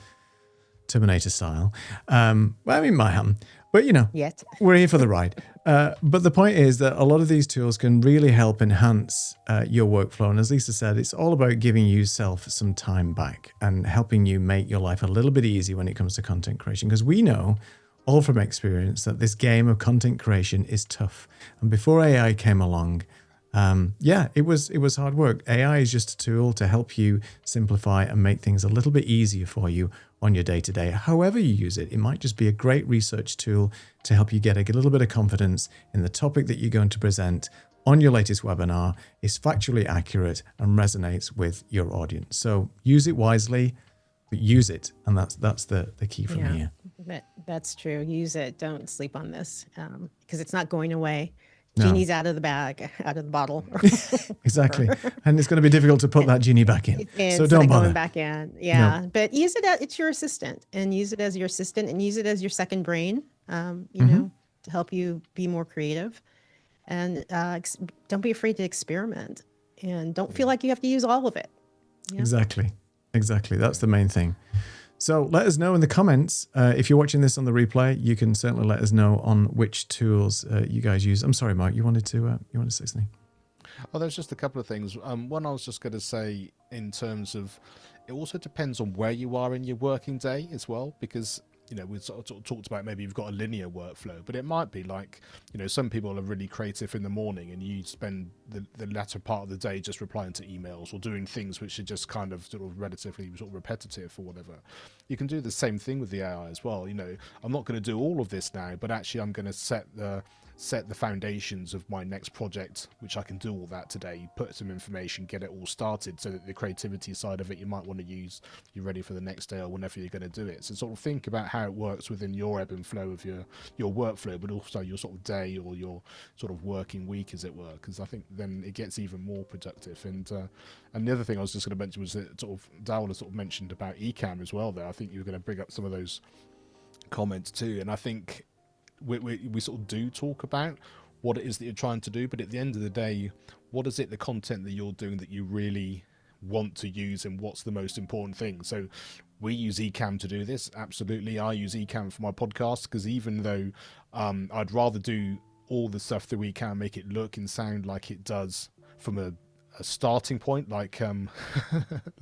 Speaker 1: Terminator style. Well, I mean, but, you know,
Speaker 3: Yet.
Speaker 1: we're here for the ride. But the point is that a lot of these tools can really help enhance your workflow. And as Lisa said, it's all about giving yourself some time back and helping you make your life a little bit easier when it comes to content creation. Because we know, all from experience, that this game of content creation is tough. And before AI came along, it was hard work. AI is just a tool to help you simplify and make things a little bit easier for you on your day-to-day. However you use it, it might just be a great research tool to help you get a little bit of confidence in the topic that you're going to present on your latest webinar is factually accurate and resonates with your audience. So use it wisely, but use it. And that's the key from here.
Speaker 3: That's true. Use it. Don't sleep on this, because it's not going away.
Speaker 1: No.
Speaker 3: Genie's out of the bag, out of the bottle.
Speaker 1: Exactly. And it's going to be difficult to put that genie back in. So don't bother.
Speaker 3: Going back in. Yeah.
Speaker 1: No.
Speaker 3: But use it as, it's your assistant, and use it as your assistant, and use it as your second brain, you know, to help you be more creative. And don't be afraid to experiment, and don't feel like you have to use all of it. Yeah?
Speaker 1: Exactly. That's the main thing. So let us know in the comments. If you're watching this on the replay, you can certainly let us know on which tools you guys use. I'm sorry, Mark, you wanted to say something?
Speaker 2: Oh, there's just a couple of things. One I was just going to say, in terms of, it also depends on where you are in your working day as well, because, you know, we sort of talked about maybe you've got a linear workflow, but it might be like, you know, some people are really creative in the morning and you spend the latter part of the day just replying to emails or doing things which are just kind of sort of relatively sort of repetitive or whatever. You can do the same thing with the AI as well. You know, I'm not going to do all of this now, but actually I'm going to set the foundations of my next project, which I can do all that today, put some information, get it all started, so that the creativity side of it you might want to use, you're ready for the next day or whenever you're going to do it. So sort of think about how it works within your ebb and flow of your workflow, but also your sort of day or your sort of working week, as it were, because I think then it gets even more productive. And the other thing I was just going to mention was that sort of Dowell sort of mentioned about Ecamm as well there. I think you were going to bring up some of those comments too, and I think we sort of do talk about what it is that you're trying to do, but at the end of the day, what is it, the content that you're doing, that you really want to use, and what's the most important thing? So we use Ecamm to do this, absolutely. I use Ecamm for my podcast, because even though I'd rather do all the stuff that we can make it look and sound like it does from a starting point, like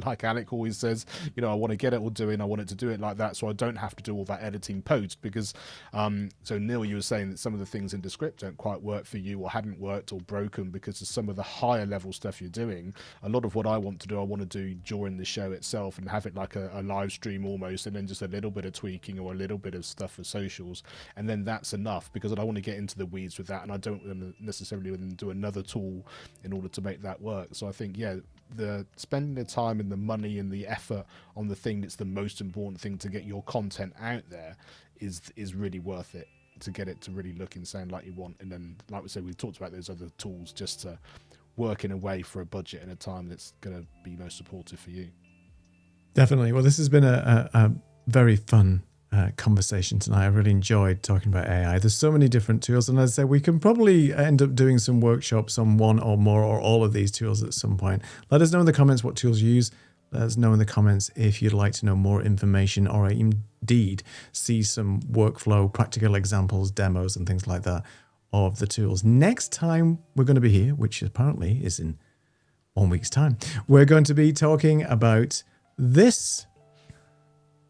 Speaker 2: like Alec always says, you know, I want to get it all doing, I want it to do it like that, so I don't have to do all that editing post. Because so Neil, you were saying that some of the things in Descript don't quite work for you, or hadn't worked, or broken because of some of the higher level stuff you're doing. A lot of what I want to do, I want to do during the show itself and have it like a live stream almost, and then just a little bit of tweaking or a little bit of stuff for socials, and then that's enough, because I don't want to get into the weeds with that, and I don't necessarily do another tool in order to make that work. work. So I think, yeah, the spending the time and the money and the effort on the thing that's the most important thing to get your content out there is really worth it, to get it to really look and sound like you want. And then, like we said, we talked about those other tools just to work in a way for a budget and a time that's going to be most supportive for you.
Speaker 1: Definitely. Well, this has been a very fun conversation tonight. I really enjoyed talking about AI. There's so many different tools, and as I say, we can probably end up doing some workshops on one or more or all of these tools at some point. Let us know in the comments what tools you use. Let us know in the comments if you'd like to know more information or indeed see some workflow, practical examples, demos, and things like that of the tools. Next time we're going to be here, which apparently is in 1 week's time, we're going to be talking about this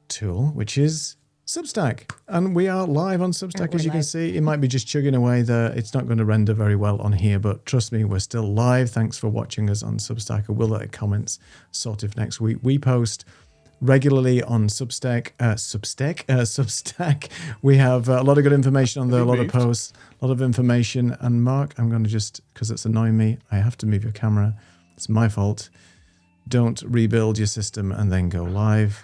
Speaker 1: tool, which is Substack. And we are live on Substack, as you can see. It might be just chugging away there. It's not going to render very well on here, but trust me, we're still live. Thanks for watching us on Substack. I will let the comments sort of next week. We post regularly on Substack. We have a lot of good information on there, a lot of posts, a lot of information. And Mark, I'm going to just, because it's annoying me, I have to move your camera. It's my fault. Don't rebuild your system and then go live.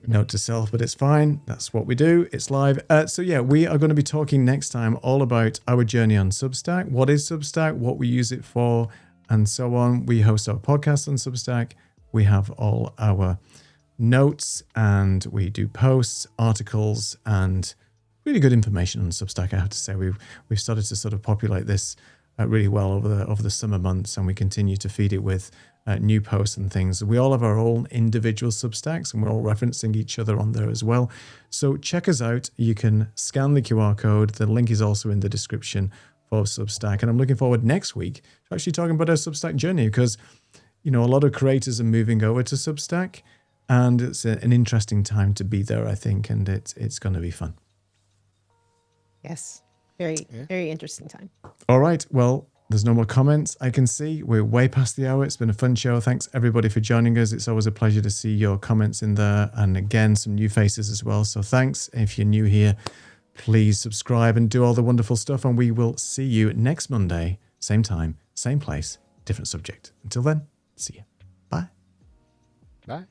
Speaker 1: Note to self, but it's fine. That's what we do. It's live. So yeah, we are going to be talking next time all about our journey on Substack. What is Substack? What we use it for, and so on. We host our podcast on Substack. We have all our notes, and we do posts, articles, and really good information on Substack. I have to say, we've started to sort of populate this really well over the summer months, and we continue to feed it with new posts and things. We all have our own individual Substacks, and we're all referencing each other on there as well. So check us out. You can scan the QR code. The link is also in the description for Substack. And I'm looking forward next week to actually talking about our Substack journey, because, you know, a lot of creators are moving over to Substack, and it's an interesting time to be there, I think, and it's going to be fun.
Speaker 3: Yes. Very interesting time.
Speaker 1: All right. Well, there's no more comments. I can see we're way past the hour. It's been a fun show. Thanks everybody for joining us. It's always a pleasure to see your comments in there. And again, some new faces as well. So thanks. If you're new here, please subscribe and do all the wonderful stuff. And we will see you next Monday, same time, same place, different subject. Until then, see you. Bye.
Speaker 2: Bye.